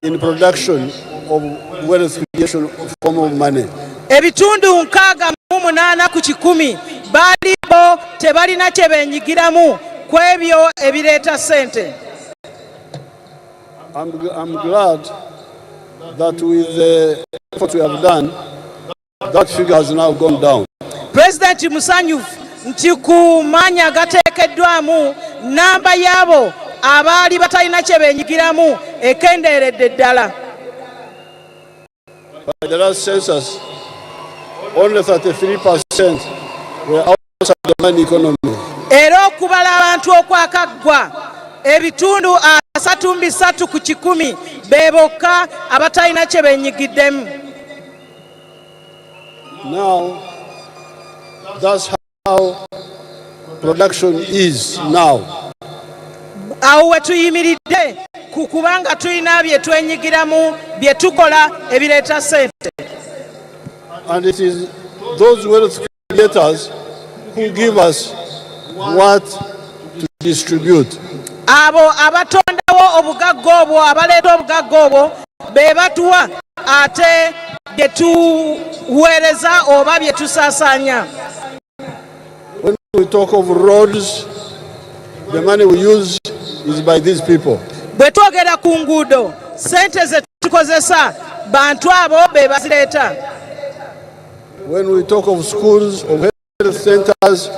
In production of wealth creation form of money. Ebitundu 68 ku 100 balibo tebalina kye benyigiramu ku ebyo ebireeta ssente. I'm glad that with the effort we have done, that figure has now gone down. President musanyufu nti ku maanyi agateekeddwamu namba y'abo abaali batalina kye beenyigiramu ekendeeredde ddala. By the last census, only 33% were outside the money economy. Era okubala abantu okwakaggwa ebitundu 33 ku 100 be bokka abatalina kye beenyigiddemu. Now, that's how production is now. Awo we tuyimiridde ku kubanga tulina bye twenyigiramu bye tukola ebireeta ssente. And it is those wealth creators who give us what to distribute. Abo abatondawo obugagga obwo abaleeta obugagga obwo be batuwa ate bye tuweereza oba bye tusaasaanya. When we talk of roads, the money we use is by these people. Bwe twogera ku nguudo ssente ze tukozesa bantu abo be bazireeta. When we talk of schools, of health centers,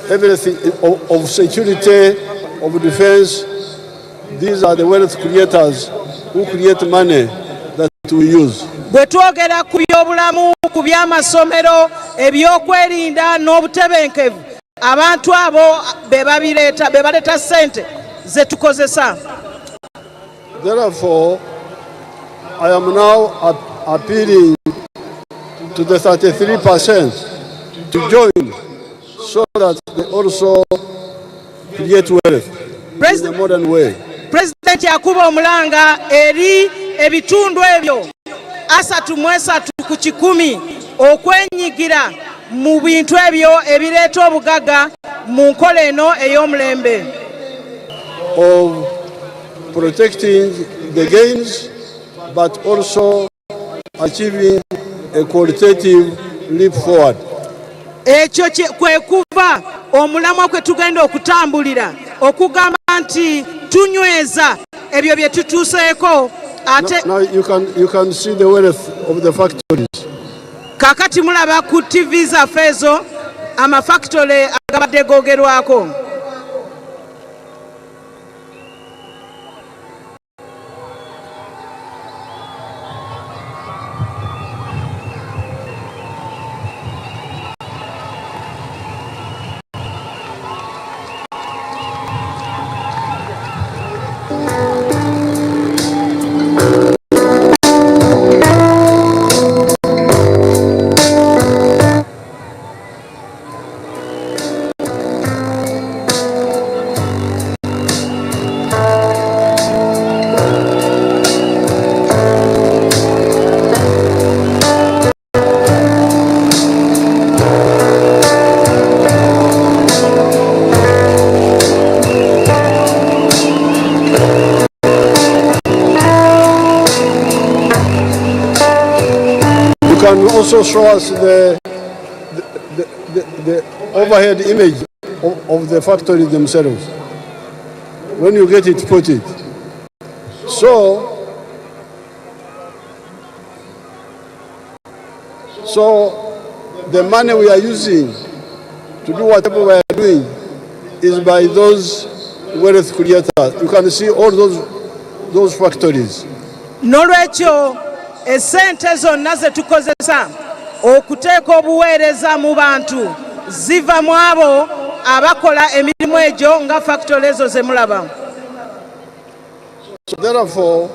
everything, of security, of defense, these are the wealth creators who create money that we use. Bwe twogera ku by'obulamu, ku by'amasomero, ebyokwerinda n'obutebenkevu, abantu abo be baleeta ssente ze tukozesa. Therefore, I am now appealing to the 33% to join so that they also create wealth in a modern way. President yakuba omulanga eri ebitundu ebyo 33 ku 100 okwenyigira mu bintu ebyo ebireeta obugagga mu nkola eno ey'omulembe. Of protecting the gains, but also achieving a qualitative leap forward. Ekyo kwe kuva omulamwa kwe tugenda okutambulira okugamba nti tunyweza ebyo bye tutuuseeko ate. Now you can see the wealth of the factories. Kakati mulaba ku TV zaffe ezo amafactory agabadde googerwako. Can also show us the overhead image of the factories themselves. When you get it, put it. So the money we are using to do whatever we are doing is by those wealth creators. You can see all those factories. Nolwekyo essente zonna ze tukozesa okuteeka obuweereza mu bantu ziva mu abo abakola emirimu egyo nga factory ezo ze mulaba. So therefore,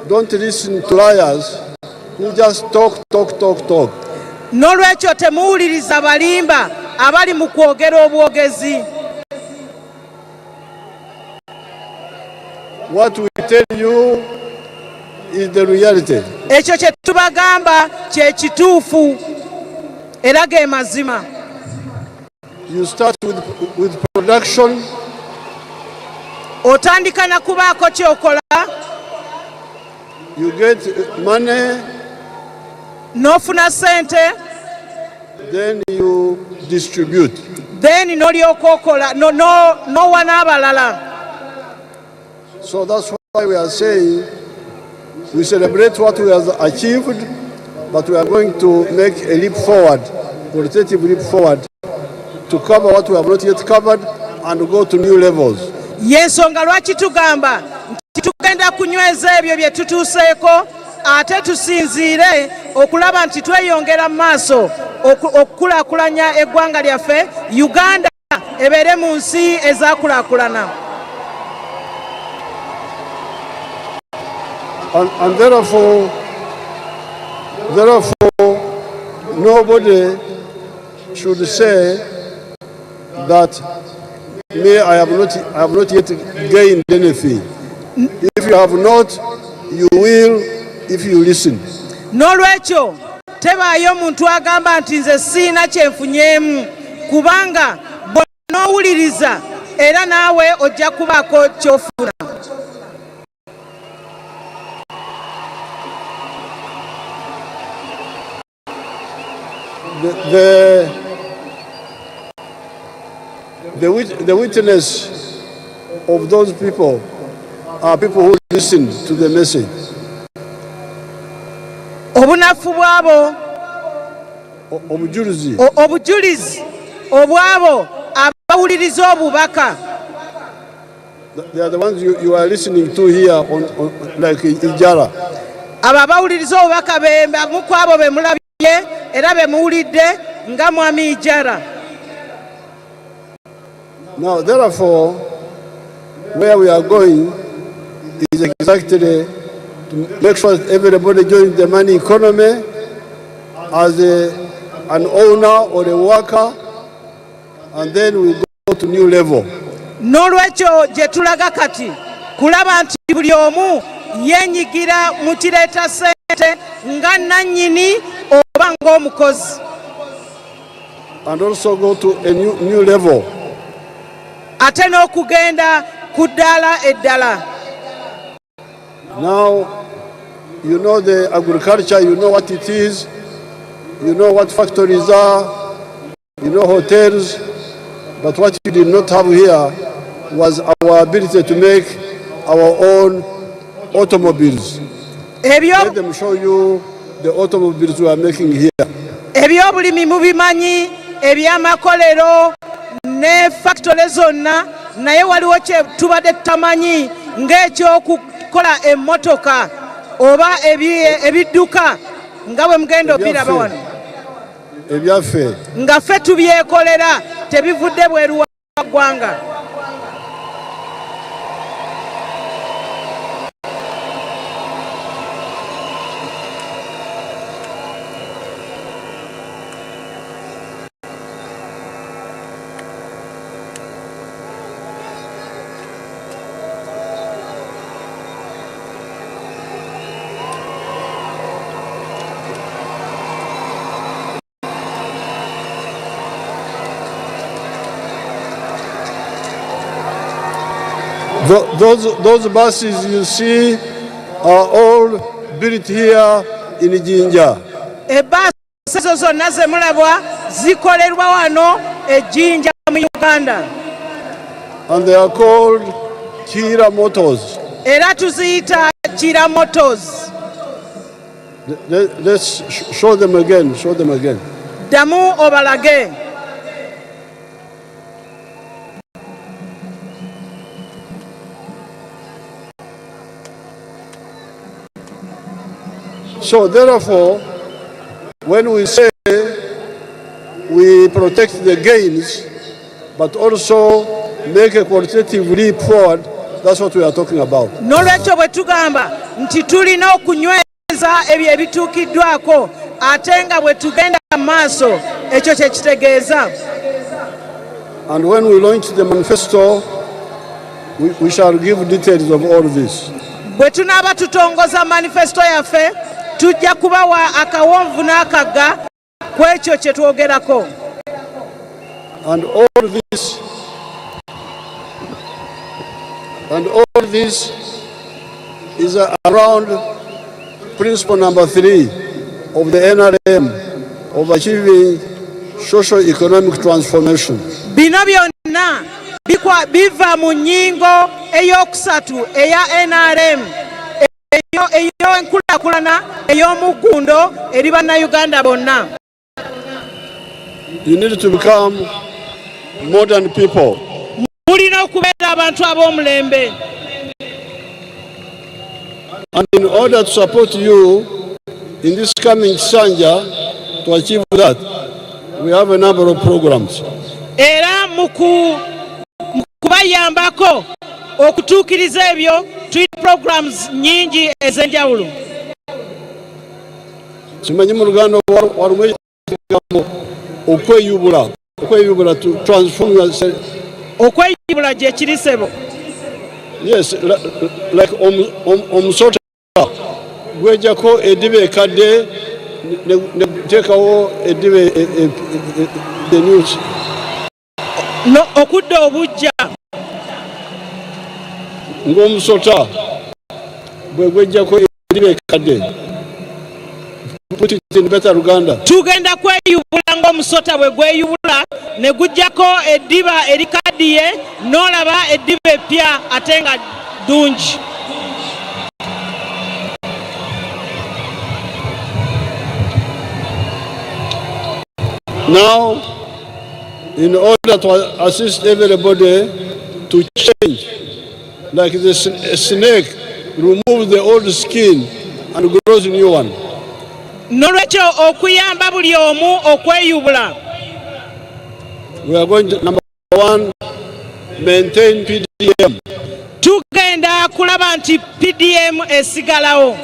don't listen to liars who just talk. Nolwekyo temuwuliriza balimba abali mu kwogera obwogezi. What we tell you is the reality. Ekyo kye tubagamba kye kituufu era ge mazima. You start with production. Otandika na kubaako kyokola. You get money. N'ofuna ssente. Then you distribute. Then n'olyoka okola n'owa n'abalala. So that's why we are saying we celebrate what we have achieved, but we are going to make a leap forward, qualitative leap forward, to cover what we have not yet covered and go to new levels. Yensonga lwaki tugamba nti tugenda kunyweza ebyo bye tutuuseeko ate tusinziire okulaba nti tweyongera mu maaso okukulaakulanya eggwanga lyaffe Uganda ebeere mu nsi ezaakulaakulana. And therefore, nobody should say that me, I have not yet gained anything. If you have not, you will if you listen. N'olwekyo tebaayo muntu agamba nti nze siina kyenfunyeemu kubanga bw'onoowuliriza era naawe ojja kubaako ky'ofuna. The witness of those people are people who listen to the message. Obunafu bwabo Obujulizi obwabo abawuliriza obubaka. They are the ones you are listening to here on like Ijara. Abo abawuliriza obubaka bamu ku abo be mulabye era be muwulidde nga mwami Ijara. Now, therefore, where we are going is exactly to make sure that everybody joins the money economy as an owner or a worker, and then we go to new level. N'olwekyo gye tulaga kati kulaba nti buli omu yeenyigira mu kireeta ssente nga nannyini oba ng'omukozi. And also go to a new level. Ate n'okugenda ku ddaala eddala. Now, you know the agriculture, you know what it is, you know what factories are, you know hotels, but what you did not have here was our ability to make our own automobiles. Let them show you the automobiles we are making here. Ebyobulimi mubimanyi, ebyamakolero ne factory zonna naye waliwo kye tubadde tamanyi ng'ekyokukola emmotoka oba ebidduka nga bwe mugenda obiraba wano ebyaffe nga ffe tubyekolera tebivudde bweru wa ggwanga. Those buses you see are all built here in Jinja. Ebbaasi ezo zonna ze mulabwa zikolerwa wano e Jinja mu Uganda. And they are called Kira Motors. Era tuziyita Kira Motors. Let's show them again. Damu obalage. So therefore, when we say we protect the gains, but also make a qualitative leap forward, that's what we are talking about. N'olwekyo bwe tugamba nti tulina okunyweza ebyo ebituukiddwako ate nga bwe tugenda mu maaso ekyo kye kitegeeza. And when we launch the manifesto, we shall give details of all this. Bwe tunaaba tutongoza manifesto yaffe tujja kubawa akawonvu n'akagga ku ekyo kye twogerako. And all this is around principle number 3 of the NRM of achieving socio-economic transformation. Bino byonna biva mu nnyingo ey'okusatu eya NRM ey'enkulaakulana ey'omuggundo eri bannayuganda bonna. You need to become modern people. mulina okubeera abantu ab'omulembe. And in order to support you in this coming Sanja, to achieve that, we have a number of programs. Era mu kubayambako okutuukiriza ebyo tulina programs nyingi ez'enjawulo. Simanyi mu Luganda walimu ekigambo okweyubula to transform yourself. Okweyubula gye kiri ssebo. Yes, like omusota gwejjako eddiba ekadde ne teekawo eddiba the news. No, okudda obujja ng'omusota bwe gwejjako eddiba ekadde. Put it in better Luganda. Tugenda kweyubula ng'omusota bwe gweyubula ne gujjako eddiba erikaddiye n'olaba eddiba eppya ate nga ddungi. Now, in order to assist everybody to change, like a snake removes the old skin and grows a new one. Nolwekyo okuyamba buli omu okweyubula. We are going to, number one, maintain PDM. Tugenda kulaba nti PDM esigalawo.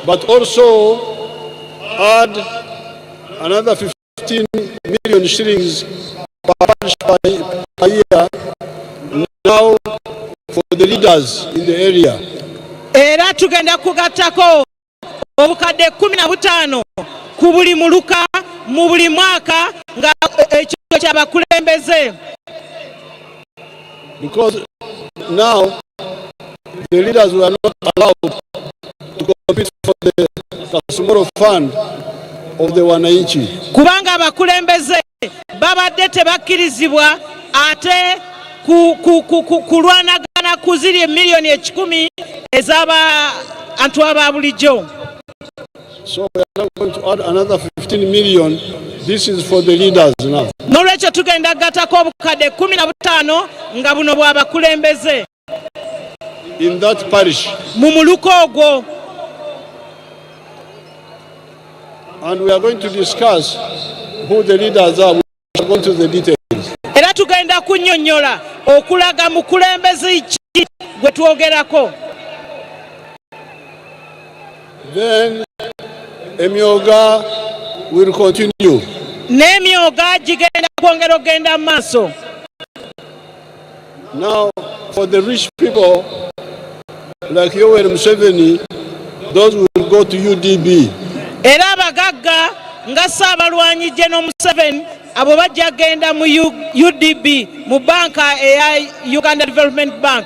But also add another 15 million shillings per year now for the leaders in the area. Era tugenda kugattako obukadde 15 ku buli muluka mu buli mwaka nga ekyo ky'abakulembeze. Because now the leaders were not allowed to compete for the Kasumoro fund of the wananchi. Kubanga abakulembeze babadde tebakkirizibwa ate kulwanagana ku ziri miliyoni 10 ez'abantu aba bulijjo. So we are going to add another 15 million. This is for the leaders now. Nolwekyo tugenda gattako obukadde 15 nga buno bw'abakulembeze. In that parish. Mu muluka ogwo. And we are going to discuss who the leaders are. We are going to the details. Era tugenda kunnyonnyola okulaga mukulembeze ki gwe twogerako. Then emyoga will continue. N'emyoga gigenda kwongera ogenda mu maaso. Now for the rich people like Yoweri Museveni, those will go to UDB. Era abagagga nga Ssaabalwanyi General Museveni abo bajja genda mu UDB mu banka eya Uganda Development Bank.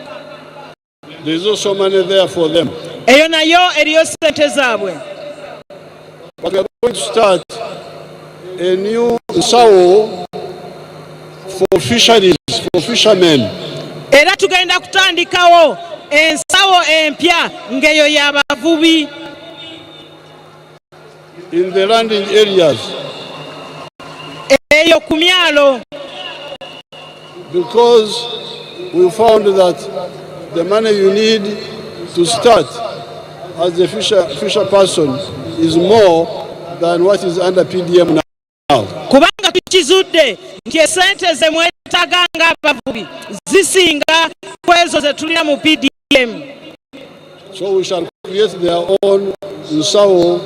There is also money there for them. Eyo nayo eriyo ssente zaabwe. But we are going to start a new nsawo for fisheries, for fishermen. Era tugenda kutandikawo ensawo empya ng'eyo y'abavubi. In the landing areas. Eyo ku myalo. Because we found that the money you need to start as a fisher person is more than what is under PDM now. Kubanga tukizudde nti esente ze mwetaaga ng'abavubi zisinga kwezo ze tulina mu PDM. So we shall create their own nsawo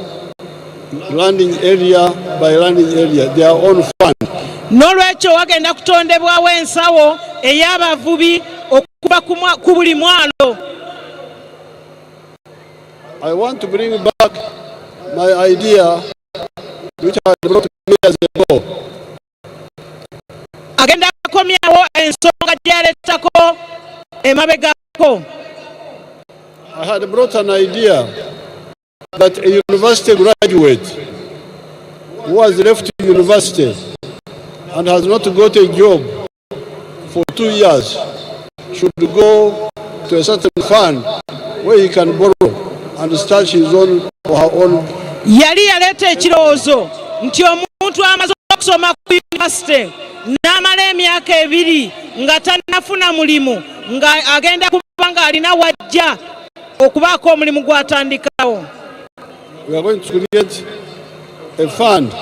landing area by landing area, their own fund. N'olwekyo wagenda kutondebwawo ensawo ey'abavubi okuba ku buli mwalo. I want to bring back my idea which I brought years ago. Agenda kukomyawo ensonga gye yaleetako emabegako. I had brought an idea that a university graduate who has left university and has not got a job for 2 years should go to a certain fund where he can borrow and start his own or her own. Yali yaleeta ekirowoozo nti omuntu amaze okusoma ku yunivasite n'amala emyaka 2 nga tannafuna mulimu nga agenda kuba nga alina wajja okubaako omulimu gw'atandikawo. We are going to create a fund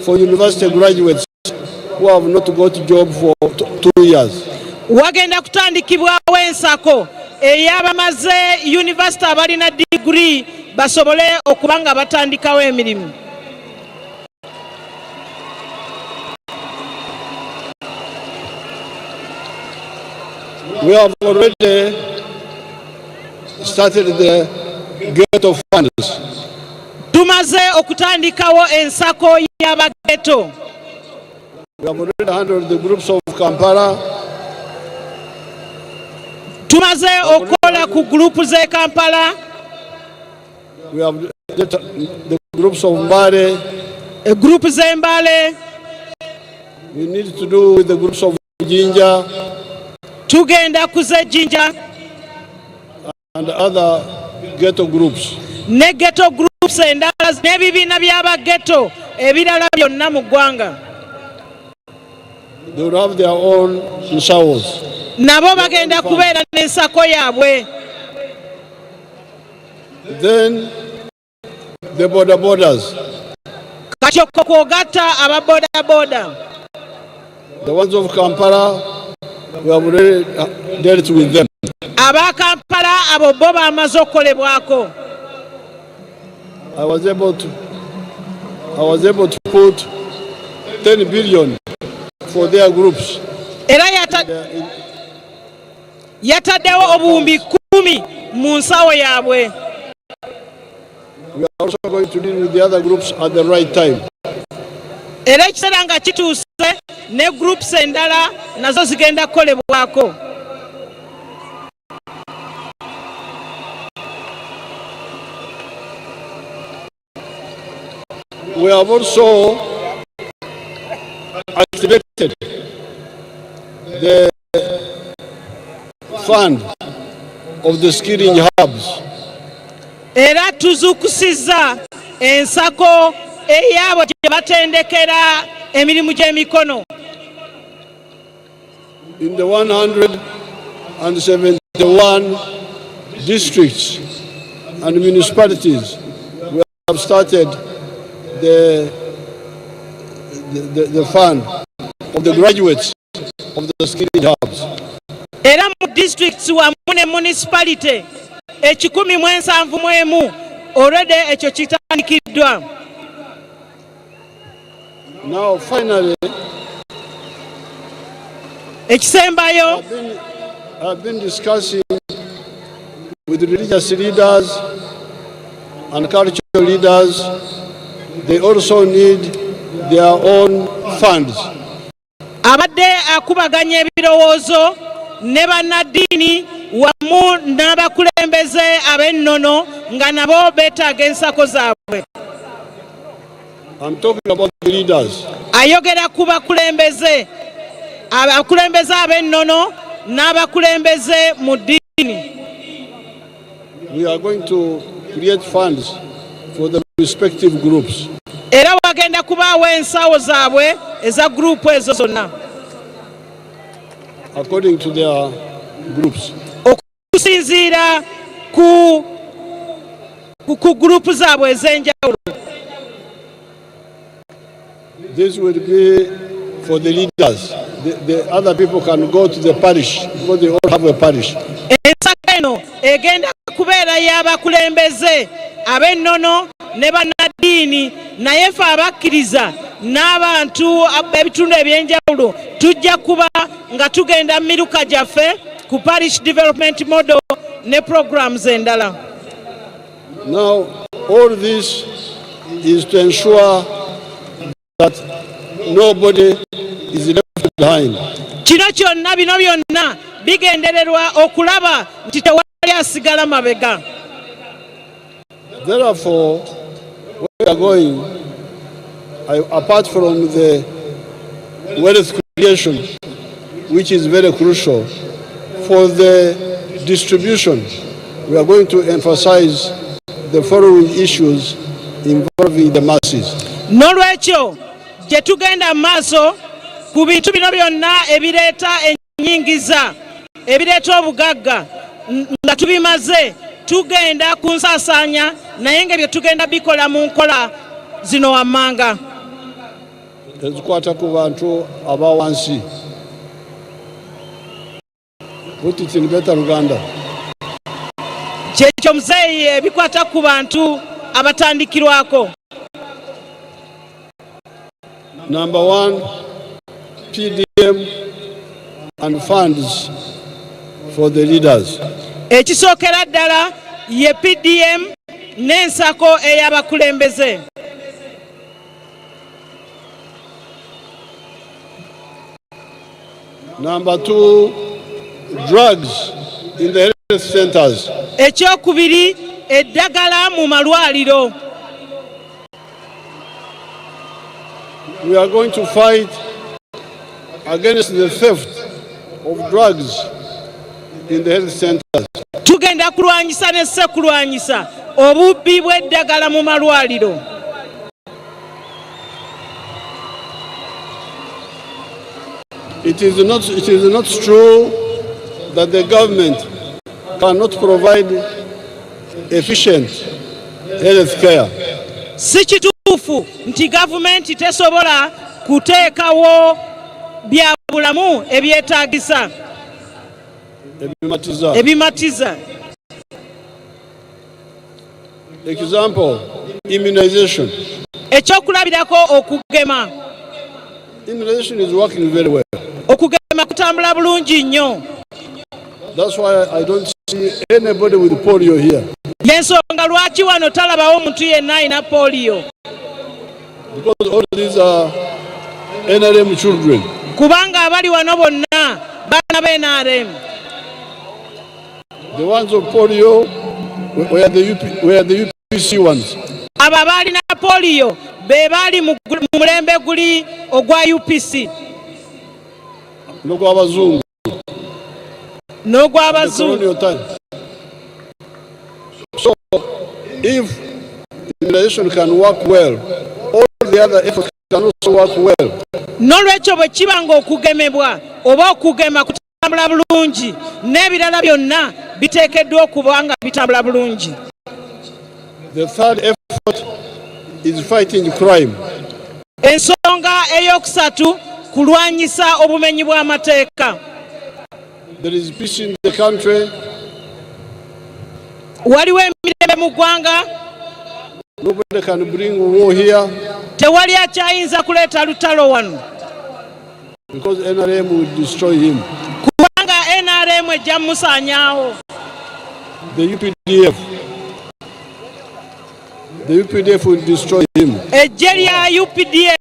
for university graduates who have not got job for 2 years. Wagenda kutandikibwawo ensako ey'abamaze yunivasite abalina diguri basobole okuba nga batandikawo emirimu. We have already started the ghetto funds. Tumaze okutandikawo ensako y'abageto. We have already handled the groups of Kampala. Tumaze okukola ku grupu z'e Kampala. We have the groups of Mbale. Grupu z'e Mbale. We need to do with the groups of Jinja. Tugenda ku z'e Jinja. And other ghetto groups. Ne ghetto groups endala n'ebibiina by'abageto ebirala byonna mu ggwanga. They will have their own nsawos. Nabo bagenda kubeera n'ensako yaabwe. Then the borders. Kati okwo kwogatta aba boda. The ones of Kampala, we have already dealt with them. Aba Kampala abo bo bamaze okukolebwako. I was able to put 10 billion for their groups. Era yataddewo obuwumbi 10 mu nsawo yaabwe. We are also going to deal with the other groups at the right time. Era ekiseera nga kituuse ne groups endala nazo zigenda kukolebwako. We have also activated the fund of the skilling hubs. Era tuzukusizza ensako eyabo gye batendekera emirimu gy'emikono. In the 171 districts and municipalities, we have started the fund of the graduates of the skilling hubs. Era mu districts wamu ne municipality 171 already ekyo kitandikiddwa. Now finally, ekisembayo, I've been discussing with religious leaders and cultural leaders. They also need their own funds. Abadde akubaganya ebirowoozo ne bannaddiini wamu n'abakulembeze ab'ennono nga nabo beetaaga ensako zaabwe. I'm talking about the leaders. Ayogera ku bakulembeze, abakulembeze ab'ennono n'abakulembeze mu ddiini. We are going to create funds for the respective groups. Era wagenda kubaawo ensawo zaabwe eza gurupu ezo zonna. According to their groups. Okusinziira ku gurupu zaabwe ez'enjawulo. This will be for the leaders. The other people can go to the parish because they all have a parish. Ensako eno egenda kubeera y'abakulembeze ab'ennono ne bannaddiini, naye ffe abakkiriza n'abantu ebitundu ebyenjawulo tujja kuba nga tugenda miruka gyaffe ku parish development model ne programs endala. Now all this is to ensure that nobody is left behind. Kino kyonna bino byonna bigendererwa okulaba nti tewali asigala mabega. Therefore, where we are going, apart from the wealth creation, which is very crucial, for the distribution, we are going to emphasize the following issues involving the masses. N'olwekyo gye tugenda mu maaso ku bintu bino byonna ebireeta ennyingiza ebireeta obugagga nga tubimaze tugenda ku nsaasaanya naye nga bye tugenda bikola mu nkola zino wammanga ezikwata ku bantu aba wansi. Put it in better Uganda. kyekyo muzeeyi ebikwata ku bantu abatandikirwako. Number 1, PDM and funds for the leaders. Ekisookera ddala ye PDM n'ensako ey'abakulembeze. Number 2, drugs in the health centers. Ekyokubiri eddagala mu malwaliro. We are going to fight against the theft of drugs in the health centers. Tugenda kulwanyisa ne ssekulwanyisa obubbi bw'eddagala mu malwaliro. It is not true that the government cannot provide efficient health care. Si kituufu nti gavumenti tesobola kuteekawo byabulamu ebyetaagisa ebimatiza. Example, immunization. Ekyokulabirako okugema. Immunization is working very well. Okugema kutambula bulungi nnyo. That's why I don't see anybody with polio here. Yensonga lwaki wano talabawo omuntu yenna alina polio. Because all these are NRM children. Kubanga abali wano bonna baana b'NRM. The ones of polio were the UPC ones. Abo abaalina polio be baali mu mulembe guli ogwa UPC. N'ogw'abazungu. N'ogw'abazungu. So, if immunization can work well, all the other efforts can also work well. N'olwekyo bwe kiba ng'okugemebwa oba okugema kutambula bulungi n'ebirala byonna biteekeddwa okuba nga bitambula bulungi. The third effort is fighting crime. Ensonga eyokusatu kulwanyisa obumenyi bw'amateeka. There is peace in the country. Waliwo emirembe mu ggwanga. Nobody can bring war here. Tewali akyayinza kuleeta lutalo wano. Because NRM will destroy him. Kubanga NRM ejja musaanyaawo. The UPDF will destroy him. Ejje lya UPDF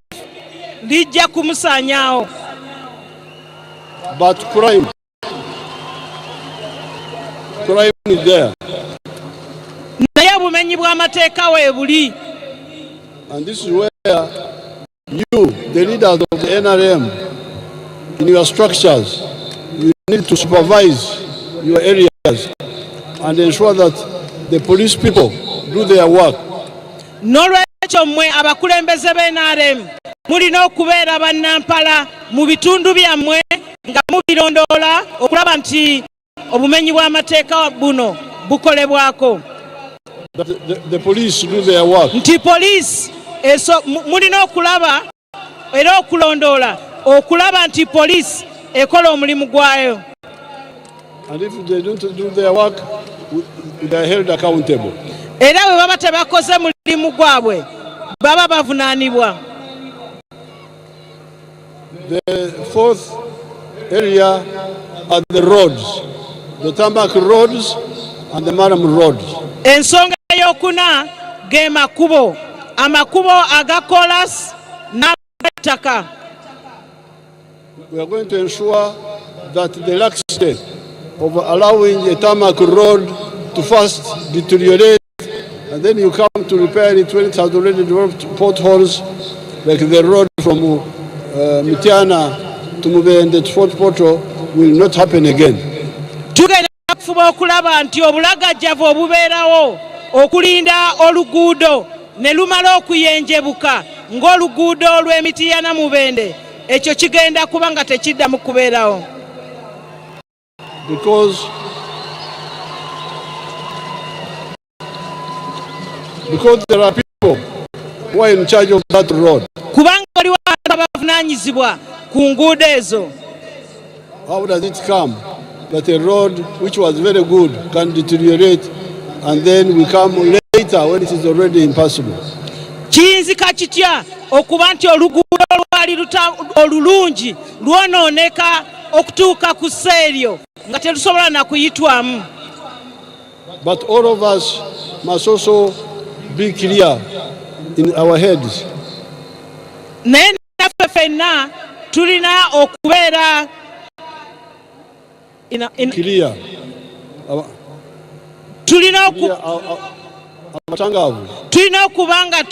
lijja kumusaanyaawo. But crime is there. Naye obumenyi bw'amateeka weebuli. And this is where you, the leaders of the NRM, in your structures, you need to supervise your areas and ensure that the police people do their work. N'olwekyo mmwe abakulembeze b'NRM mulina okubeera bannampala mu bitundu byammwe nga mubirondoola okulaba nti obumenyi bw'amateeka buno bukolebwako. The police do their work. Nti poliisi mulina okulaba era okulondoola okulaba nti poliisi ekola omulimu gwayo. And if they don't do their work, they are held accountable. Era bwe baba tebakoze mulimu gwabwe baba bavunaanibwa. The fourth area are the roads, the tarmac roads and the Maram roads. Ensonga ey'okuna ge makubo, amakubo aga kolas n'agataka. We are going to ensure that the laxity of allowing a tarmac road to first deteriorate and then you come to repair it when it has already developed potholes, like the road from Mitiana to Mubende to Fort Portal, will not happen again. Tugenda kufuba okulaba nti obulagajjavu obubeerawo okulinda oluguudo ne lumala okuyenjebuka ng'oluguudo olw'Emitiya Mubende, ekyo kigenda kuba nga tekiddamu kubeerawo. Because there are people who are in charge of that road. Kubanga waliwo abantu abavunaanyizibwa ku nguudo ezo. How does it come that a road which was very good can deteriorate and then we come later when it is already impossible? Kiyinzika kitya okuba nti oluguudo olwali olulungi lwonooneka okutuuka ku sseeryo nga terusobola na kuyitwamu? But all of us must also be clear in our heads. Naye naffe ffenna tulina okubeera clear. tulina okuba nga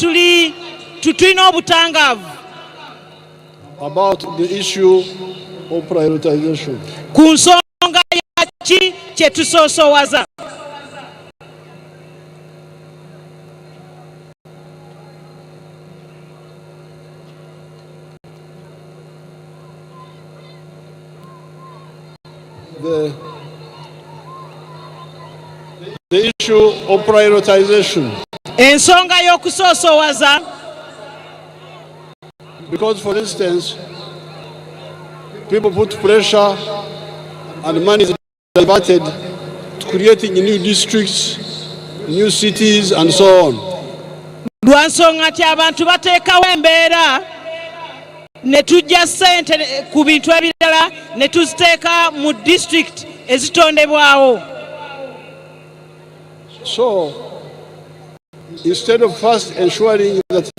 tulina obutangaavu about the issue of prioritization. ku nsonga yaki kye tusoosowaza. The issue of prioritization. Ensonga y'okusoosowaza. Because, for instance, people put pressure and money is diverted to creating new districts, new cities, and so on. Lwa nsonga nti abantu bateekawo embeera ne tujja ssente ku bintu ebirala ne tuziteeka mu district ezitondebwawo. So, instead of first ensuring that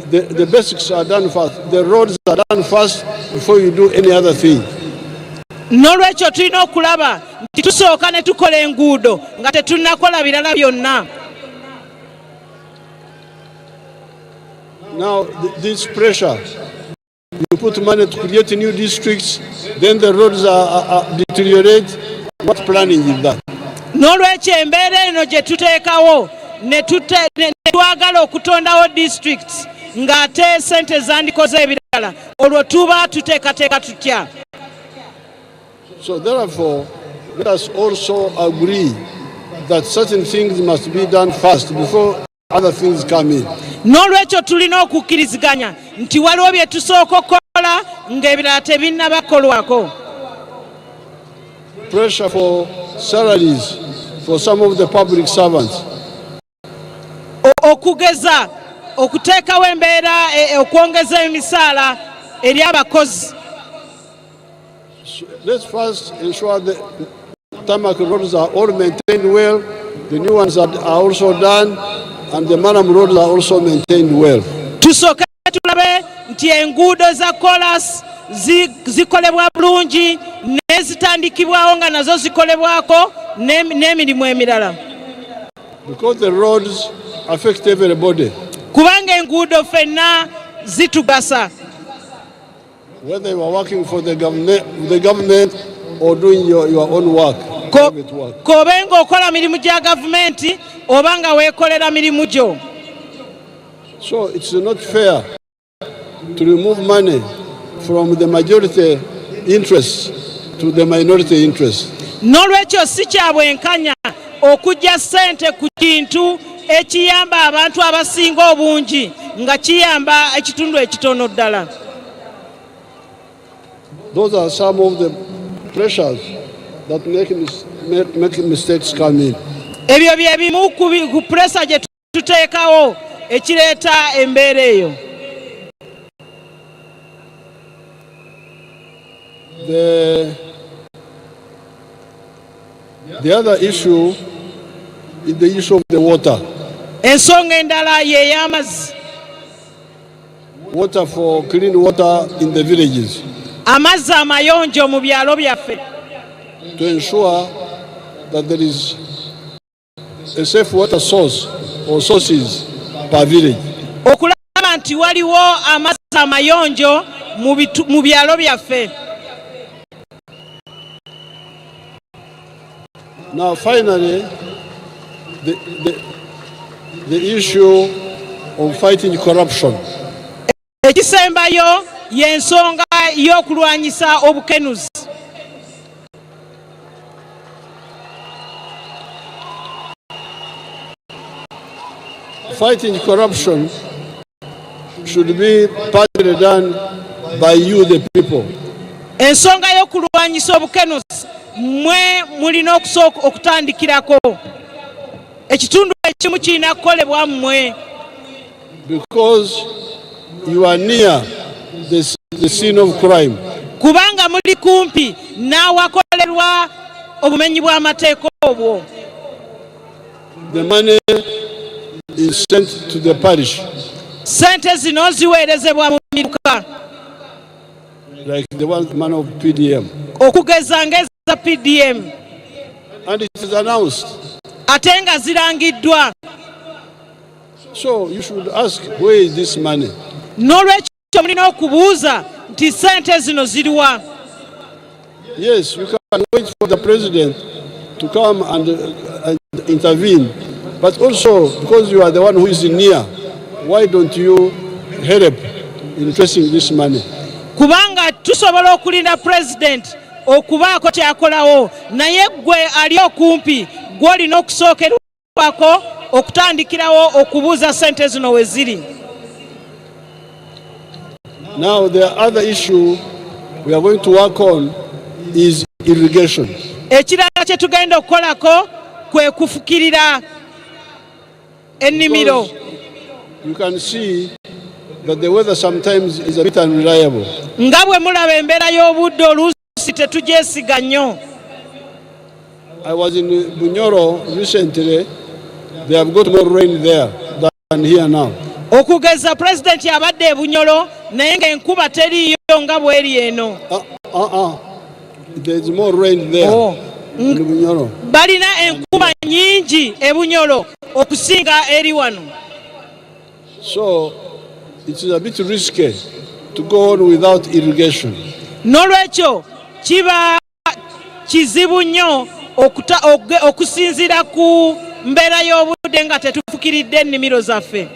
the basics are done first, the roads are done first before you do any other thing. N'olwekyo tulina okulaba nti tusooka ne tukola enguudo nga tetunnakola birala byonna. Now, this pressure, you put money to create new districts, then the roads are deteriorate. What planning is that? N'olwekyo embeera eno gye tuteekawo ne twagala okutondawo districts ng'ate ssente zandikoze ebirala, olwo tuba tuteekateeka tutya. So therefore, let us also agree that certain things must be done first before other things come in. N'olwekyo tulina okukkiriziganya nti waliwo bye tusooka okukola ng'ebirala tebinnabakolwako. Pressure for salaries for some of the public servants. Okugeza okuteekawo embeera okwongeza emisaala eri abakozi. Let's first ensure the tarmac roads are all maintained well, the new ones are also done, and the Manam roads are also maintained well. Tusooke tulabe nti enguudo za kolas zikolebwa bulungi n'ezitandikibwawo nga nazo zikolebwako n'emirimu emirala. Because the roads affect everybody. Kubanga enguudo ffenna zitugasa. Whether you are working for the government or doing your own work. Kobenga okola mirimu gya gavumenti oba nga weekolera mirimu gyo. So it's not fair to remove money from the majority interest to the minority interest. N'olwekyo si kya bwenkanya okujja ssente ku kintu ekiyamba abantu abasinga obungi nga kiyamba ekitundu ekitono ddala. Those are some of the pressures that make mistakes come in. Ebyo bye bimu ku pressure gye tuteekawo ekireeta embeera eyo. The other issue is the issue of the water. Ensonga endala ye y'amazzi. Water for clean water in the villages. Amazzi amayonjo mu byalo byaffe. To ensure that there is a safe water source or sources per village. Okulaba nti waliwo amazzi amayonjo mu byalo byaffe. Now finally, the issue of fighting corruption. Ekisembayo y'ensonga y'okulwanyisa obukenuzi. Fighting corruption should be partly done by you, the people. Ensonga y'okulwanyisa obukenuzi mwe mulina okusooka okutandikirako. Ekitundu ekimu kirina kukolebwa mmwe. Because you are near the scene of crime. Kubanga muli kumpi n'awakolerwa obumenyi bw'amateeka obwo. The money is sent to the parish. Sente zino ziweerezebwa mu miruka. Like the man of PDM. Okugeza ng'eza PDM. And it is announced. Ate nga zirangiddwa. So you should ask, where is this money? N'olwekyo mulina okubuuza nti sente zino ziriwa. Yes, you can wait for the president to come and intervene. But also, because you are the one who is near, why don't you help in tracing this money? Kubanga tusobola okulinda president okubaako kyakolawo, naye gwe ali okumpi gw'olina okusookerwako okutandikirawo okubuuza sente zino we ziri. Now the other issue we are going to work on is irrigation. Ekirala kye tugenda okukolako kwe kufukirira ennimiro. You can see that the weather sometimes is a bit unreliable. Nga bwe mulaba embeera y'obudde oluusi tetugyesiga nnyo. I was in Bunyoro recently. They have got more rain there than here now. Okugeza president abadde e Bunyoro naye ng'enkuba teriiyo nga bw'eri eno. There is more rain there in Bunyoro. Balina enkuba nnyingi e Bunyoro okusinga eri wano. So it is a bit risky to go on without irrigation. N'olwekyo kiba kizibu nnyo okusinziira ku mbeera y'obudde nga tetufukiridde ennimiro zaffe.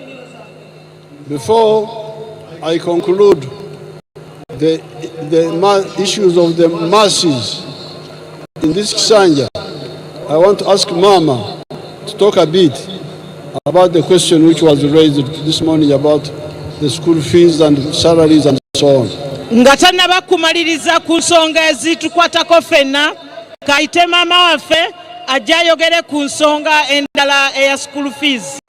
Before I conclude the issues of the masses in this Kisanja, I want to ask Mama to talk a bit about the question which was raised this morning about the school fees and salaries and so on. Nga tannaba kumaliriza ku nsonga ezitukwatako ffenna, kayite maama waffe ajja ayogere ku nsonga endala eya school fees.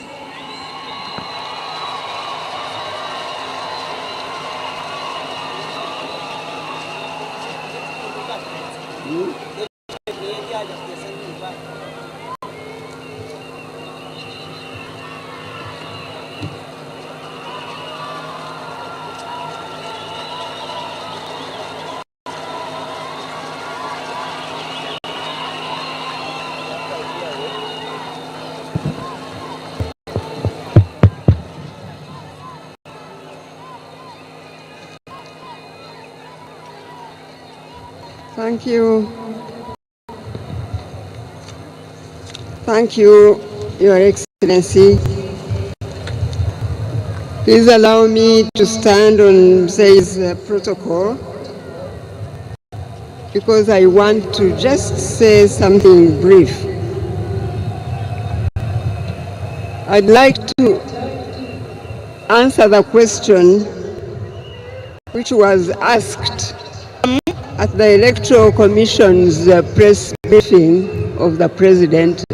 Thank you. Thank you, Your Excellency. Please allow me to stand on today's protocol because I want to just say something brief. I'd like to answer the question which was asked at the Electoral Commission's press briefing of the President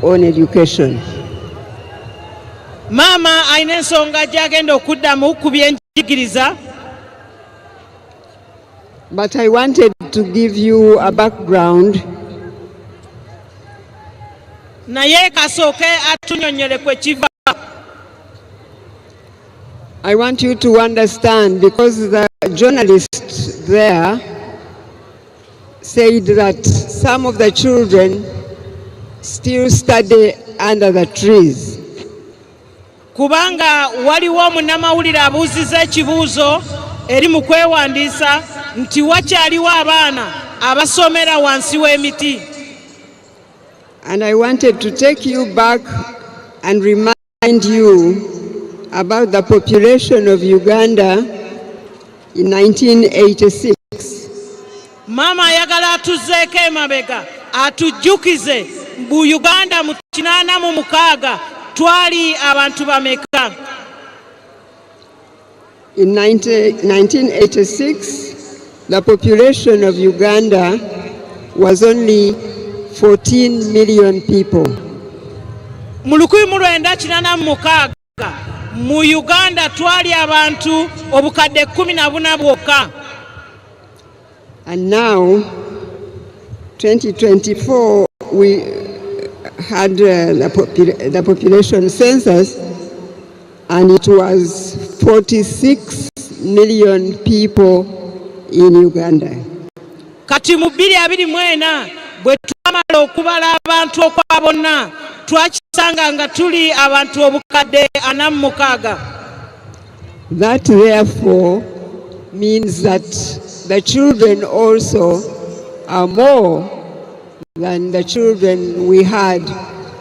on education. Mama ayina ensonga gy'agenda okuddamu ku byenjigiriza. But I wanted to give you a background. Naye kasooke atunyonnyole kwe kiva. I want you to understand because the journalist there said that some of the children still study under the trees. Kubanga waliwo munnamawulire abuuzizza ekibuuzo eri mu kwewandiisa nti wakyaliwo abaana abasomera wansi w'emiti. And I wanted to take you back and remind you about the population of Uganda in 1986. Mama ayagala atuzeeko emabega atujjukize bu Uganda mu 86 twali abantu bameka. In 1986, the population of Uganda was only 14 million people. Mu 1986 mu Uganda twali abantu obukadde 14 bwokka. And now, 2024, we had the population census, and it was 46 million people in Uganda. Kati mu 2024 bwe twamala okubala abantu okwa bonna twakisanga nga tuli abantu obukadde 46. That therefore means that the children also are more than the children we had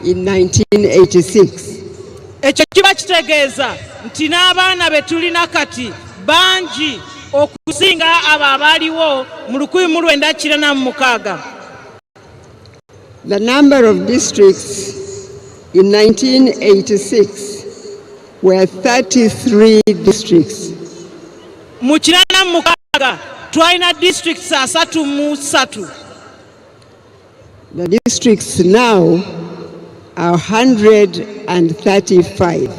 in 1986. Ekyo kiba kitegeeza nti n'abaana be tulina kati bangi okusinga abo abaaliwo mu 1986. The number of districts in 1986 were 33 districts. Mu 86 twalina districts 33. The districts now are 135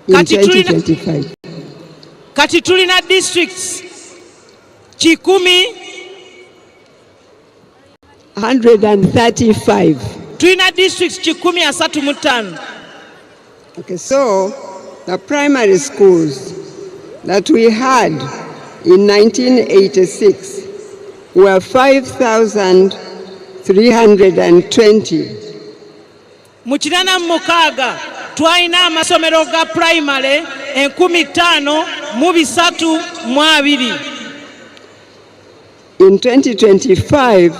in 2025. Kati tulina districts 135. Tulina districts 135. Okay, so the primary schools that we had in 1986 were 5,320. Mu 86 twalina amasomero ga primary 5,320. In 2025,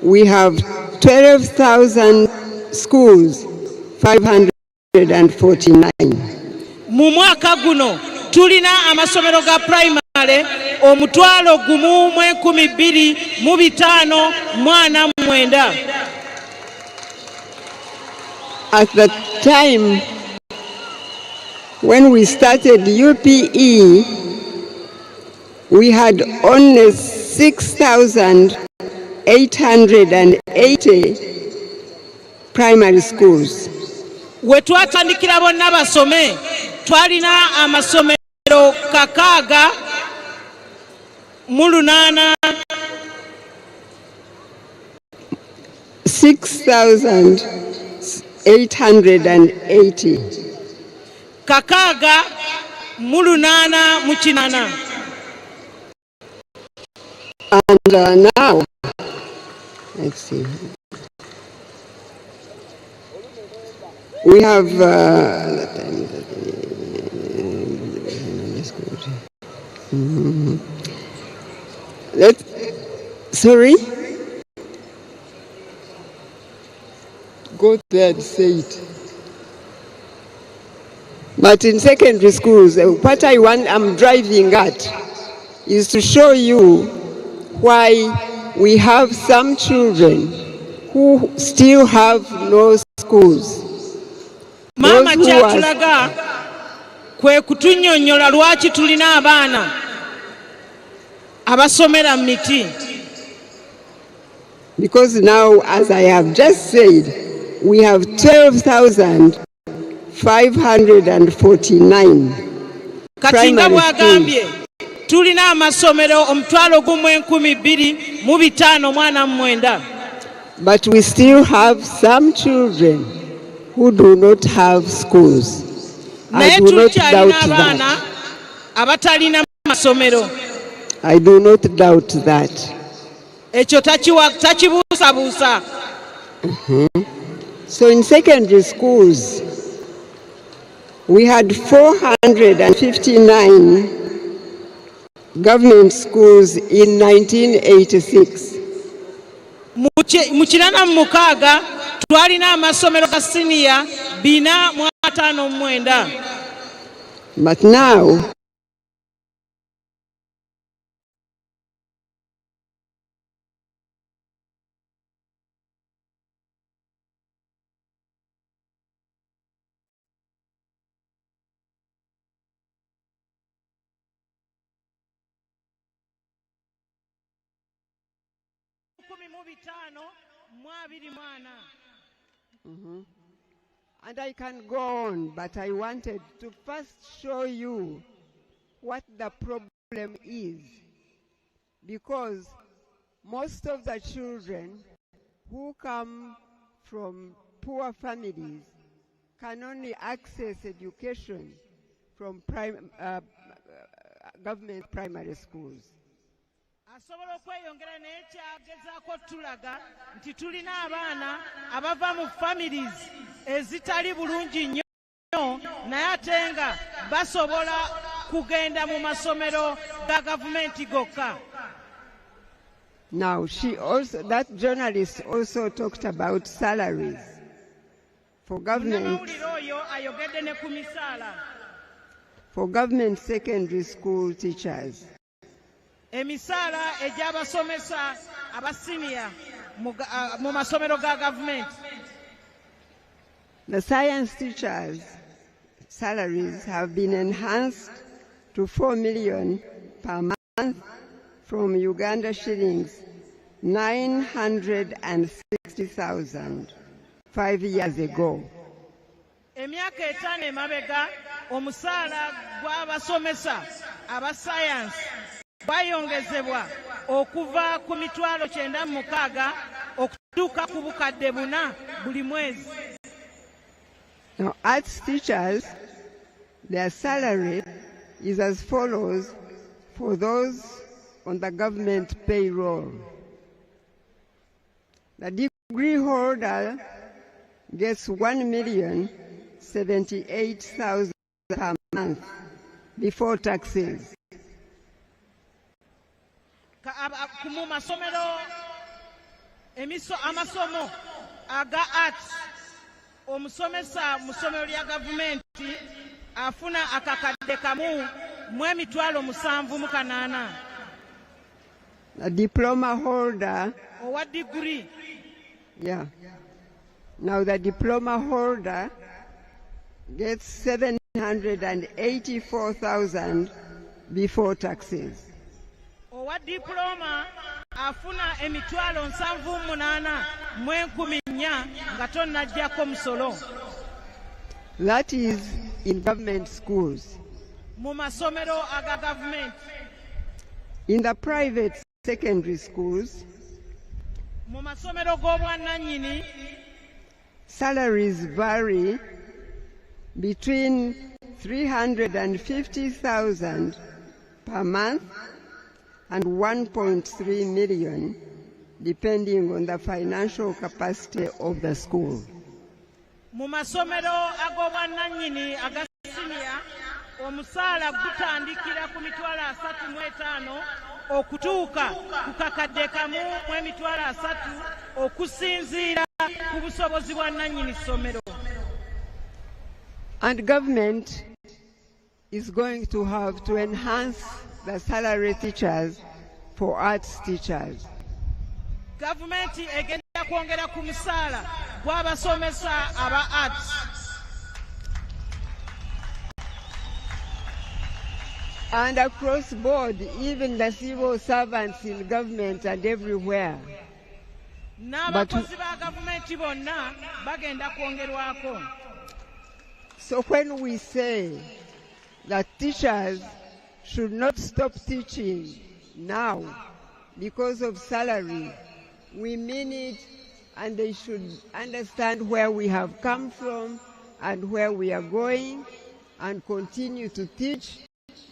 we have 12,000 schools, 549. Mu mwaka guno tulina amasomero ga primary 1,249. At the time when we started UPE, we had only 6,880 primary schools. We twatandikira bonna basome twalina amasomero 6,880. Kakaga 880. And now, let's see, we have sorry, go there and say it. But in secondary schools, what I'm driving at is to show you why we have some children who still have no schools. Mama kyatulaga kwe kutunnyonnyola lwaki tulina abaana abasomera mu miti. Because now, as I have just said, we have 12,549 primary schools. Tulina amasomero 1,259. But we still have some children who do not have schools. I do not doubt that. Abatalina masomero. I do not doubt that. Ekyo takibuusabuusa. So in secondary schools, we had 459 government schools in 1986. Mu 86 twalina amasomero ga senior 459. But now, and I can go on, but I wanted to first show you what the problem is, because most of the children who come from poor families can only access education from government primary schools. Asobola okweyongera naye kyagezaako tulaga nti tulina abaana abava mu families ezitali bulungi nnyo naye ate nga basobola kugenda mu masomero ga gavumenti gokka. Now, that journalist also talked about salaries for government secondary school teachers. Emisaala egy'abasomesa abasiniya mu masomero ga gavumenti. The science teachers' salaries have been enhanced to 4 million per month from Uganda shillings 960,000 5 years ago. Emyaka etaano emabega omusaala gw'abasomesa aba science bayongezebwa okuva ku mitwalo 96 okutuuka ku bukadde 4 buli mwezi. Now, arts teachers, their salary is as follows for those on the government payroll. The degree holder gets 1,078,000 per month before taxes. Mu masomero amasomo aga arts omusomesa mu ssomero lya gavumenti afuna akakadde kamu mu emitwalo 708. A diploma holder. Owa degree. Yeah. Now the diploma holder gets 784,000 before taxes. Owa diploma afuna emitwalo 708 mu 14 nga tonnaggyako musolo. That is in government schools. Mu masomero aga gavumenti. In the private secondary schools, mu masomero g'obwannannyini, salaries vary between 350,000 per month and 1.3 million, depending on the financial capacity of the school. Mu masomero ag'obwannannyini aga siniya, omusaala gutandikira ku mitwalo 35 okutuuka ku kakadde kamu mu emitwalo 3 okusinziira ku busobozi bwa nannyini ssomero. And government is going to have to enhance the salary teachers for arts teachers. Gavumenti egenda kwongera ku musaala gw'abasomesa aba arts. And across board, even the civil servants in government and everywhere. So when we say that teachers should not stop teaching now because of salary, we mean it, and they should understand where we have come from and where we are going, and continue to teach,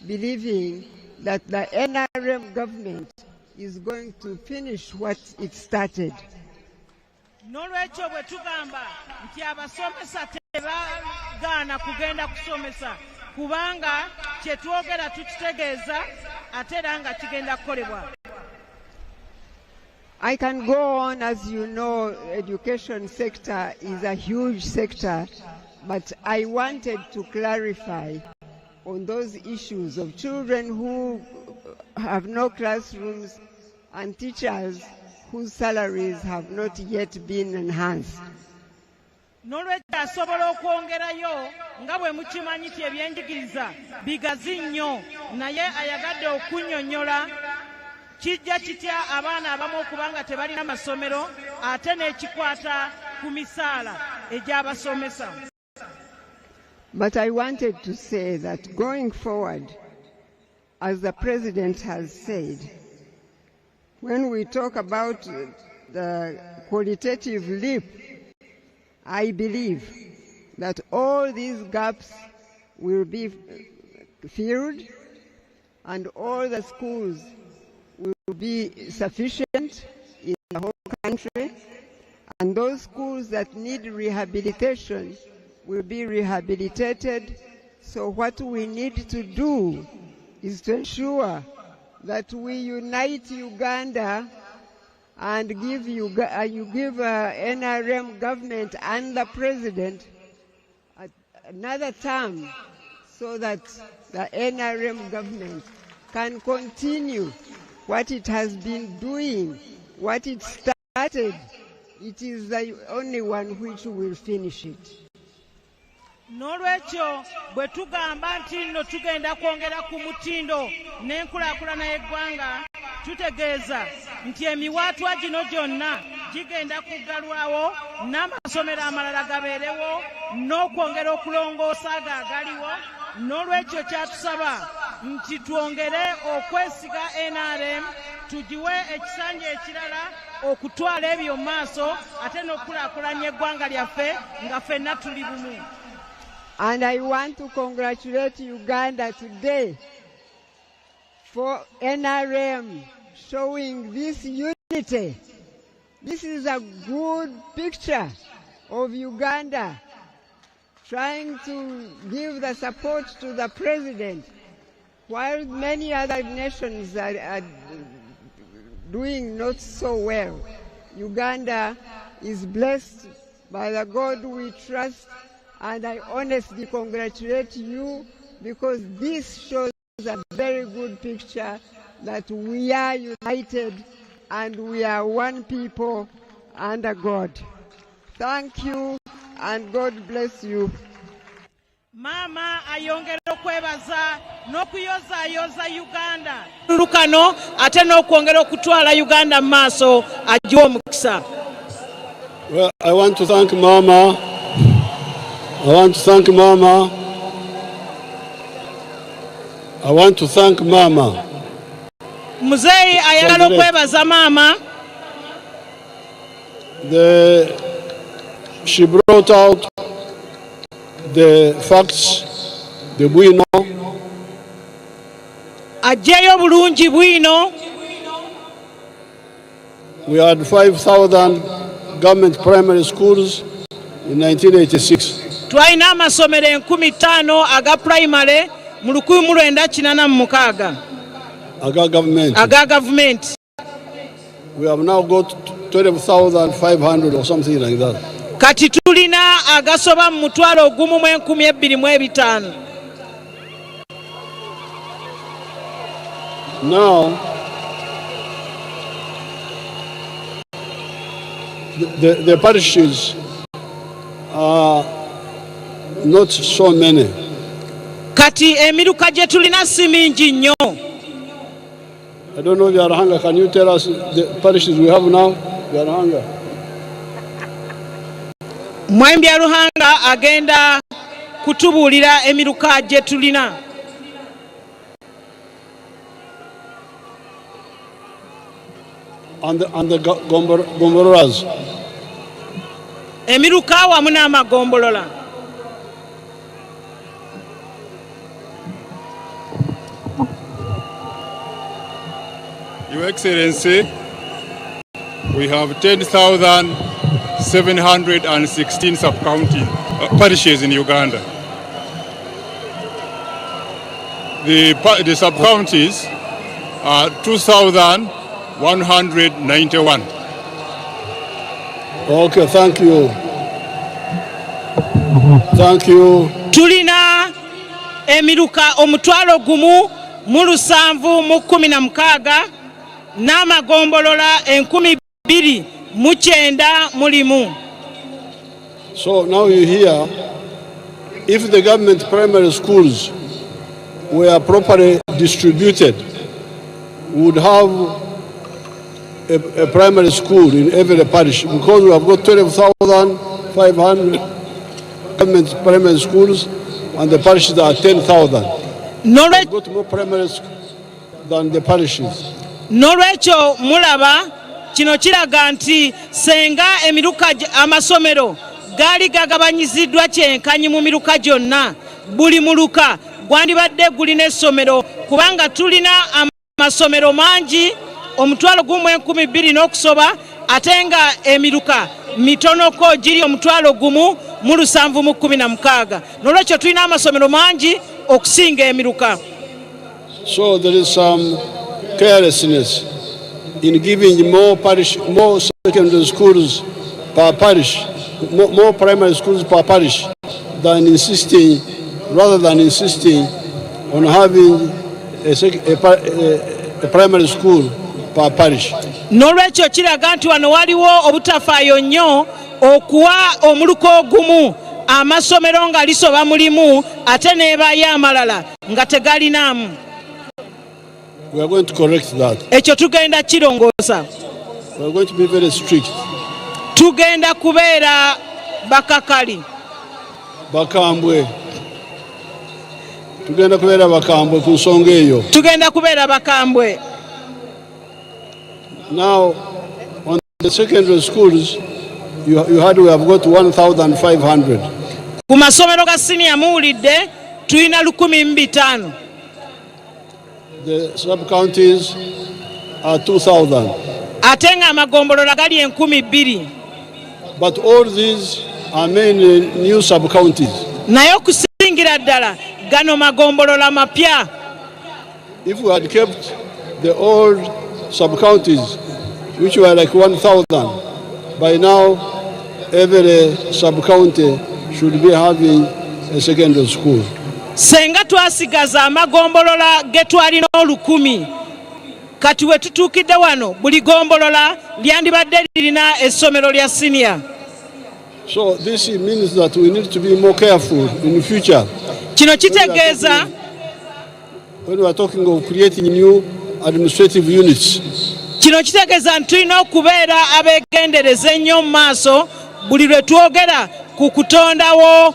believing that the NRM government is going to finish what it started. N'olwekyo bwe tugamba nti abasomesa tebagaana kugenda kusomesa kubanga kye twogera tukitegeeza ate era nga kigenda kukolebwa. I can go on. As you know, education sector is a huge sector, but I wanted to clarify on those issues of children who have no classrooms and teachers whose salaries have not yet been enhanced. N'olwekyo asobola okwongerayo nga bwe mukimanyi nti ebyenjigiriza bigazi nnyo naye ayagadde okunnyonnyola kijja kitya abaana abamu okuba nga tebalina masomero ate n'ekikwata ku misaala egy'abasomesa. But I wanted to say that going forward, as the President has said, when we talk about the qualitative leap, I believe that all these gaps will be filled and all the schools will be sufficient in the whole country, and those schools that need rehabilitation will be rehabilitated. So what we need to do is to ensure that we unite Uganda and give NRM government and the President another term so that the NRM government can continue what it has been doing, what it started. It is the only one which will finish it. N'olwekyo bwe tugamba nti nno tugenda kwongera ku mutindo n'enkulaakulana y'eggwanga, tutegeeza nti emiwaatwa gino gyonna gigenda kuggalwawo, n'amasomero amalala gabeerewo, n'okwongera okulongoosa ago agaliwo. N'olwekyo kyatusaba nti twongere okwesiga NRM, tugiwe ekisanja ekirala okutwala ebyo mu maaso ate n'okulaakulanya eggwanga lyaffe nga ffenna tuli bumu. And I want to congratulate Uganda today for NRM showing this unity. This is a good picture of Uganda trying to give the support to the President, while many other nations are doing not so well. Uganda is blessed by the God we trust, and I honestly congratulate you because this shows a very good picture that we are united and we are one people under God. Thank you and God bless you. Mama ayongera okwebaza n'okuyozaayoza Uganda lukano ate n'okwongera okutwala Uganda mu maaso agiwa omukisa. Well, I want to thank Mama. I want to thank Mama. I want to thank Mama. Muzeeyi ayagala okwebaza Mama. She brought out the facts, the bwino. Aggyeyo bulungi bwino. We had 5,000 government primary schools in 1986. Twalina amasomero 50,000 aga primary mu 1986. Aga government. We have now got 12,500 or something like that. Kati tulina agasoba mu 1,225. Now, the parishes are not so many. Kati emiruka gye tulina si mingi nnyo. I don't know, Yarahanga, can you tell us the parishes we have now? Yarahanga. Mwembi Ruhanga agenda kutubuulira emiruka gye tulina. And the Gomborolas. Emiruka wamu n'amagombolola. Your Excellency, we have 10,716 sub-county parishes in Uganda. The sub-counties are 2,191. Okay, thank you. Thank you. Tulina emiruka omutwalo gumu mu lusanvu mu 16 n'amagombolola 2,290 mulimu. So now you hear, if the government primary schools were properly distributed, we would have a primary school in every parish, because we have got 12,500 government primary schools and the parishes are 10,000. We've got more primary schools than the parishes. Nolwekyo mulaba kino kiraga nti senga emiruka amasomero gaali gagabanyiziddwa kyenkanyi mu miruka gyonna, buli muluka gwandibadde gulina essomero, kubanga tulina amasomero mangi omutwalo gumu 12,000 n'okusoba, ate nga emiruka mitonoko giri omutwalo gumu mu lusanvu mu 16. Nolwekyo tulina amasomero mangi okusinga emiruka. So there is some carelessness in giving more secondary schools per parish, more primary schools per parish, rather than insisting on having a primary school per parish. Nolwekyo kiraga nti wano waliwo obutafaayo nnyo okuwa omuluka ogumu amasomero nga lisoba mulimu ate n'ebaayo amalala nga tegalinaamu. We are going to correct that. Ekyo tugenda kirongoosa. We are going to be very strict. Tugenda kubeera bakakali. Bakambwe. Tugenda kubeera bakambwe ku nsonga eyo. Tugenda kubeera bakambwe. Now, on the secondary schools, we have got 1,500. Ku masomero ga senior muwulidde tulina 1,500. The sub-counties are 2,000. Ate nga amagombolola gali 2,000. But all these are mainly new sub-counties. Naye okusingira ddala gano magombolola mapya. If we had kept the old sub-counties, which were like 1,000, by now every sub-county should be having a secondary school. Senga twasigaza amagombolola getwalina 1,000, kati we tutuukidde wano buli gombolola lyandibadde lirina essomero lya senior. So this means that we need to be more careful in the future. Kino kitegeeza when we are talking of creating new administrative units. Kino kitegeeza nti tulina okubeera abeegendereza ennyo mu maaso buli lwe twogera ku kutondawo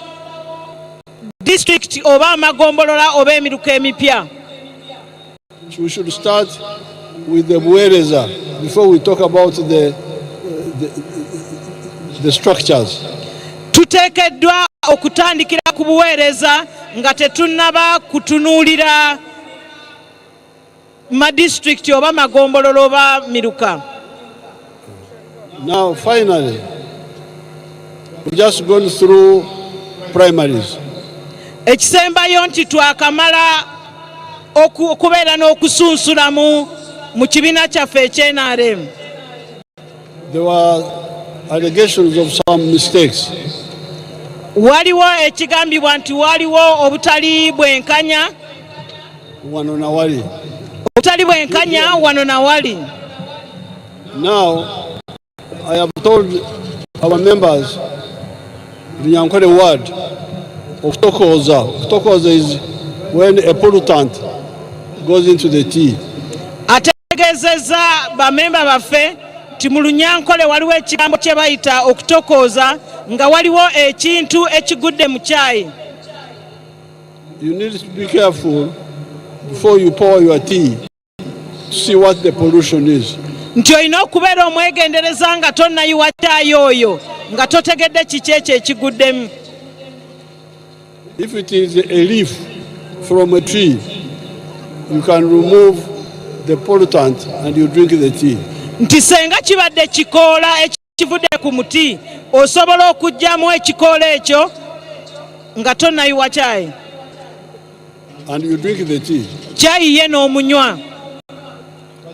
district oba amagombolola oba emiruka emipya. We should start with the buweereza before we talk about the structures. Tuteekeddwa okutandikira ku buweereza nga tetunnaba kutunuulira madistrict oba magombolola oba miruka. Now finally, we just gone through primaries. Ekisembayo nti twakamala okubeera n'okusunsulamu mu kibiina kyaffe ekyenarem. There were allegations of some mistakes. Waliwo ekigambibwa nti waliwo obutali bwenkanya wano na wali. Obutali bwenkanya wano na wali. Now, I have told our members the Nyankole word of Tokoza. Tokoza is when a pollutant goes into the tea. Ategezeza bamemba baffe ti mu Lunyankole waliwo ekigambo kye bayita okutokooza nga waliwo ekintu ekigudde mu caayi. You need to be careful before you pour your tea to see what the pollution is. Nti olina okubeera omwegendereza nga tonnayiwa caayi oyo nga totegedde kiki ekyo ekiguddemu. If it is a leaf from a tree, you can remove the pollutant and you drink the tea. Nti senga kibadde kikoola ekivudde ku muti osobola okuggyamu ekikoola ekyo nga tonnayiwa caayi. And you drink the tea. Caayi ye n'omunywa.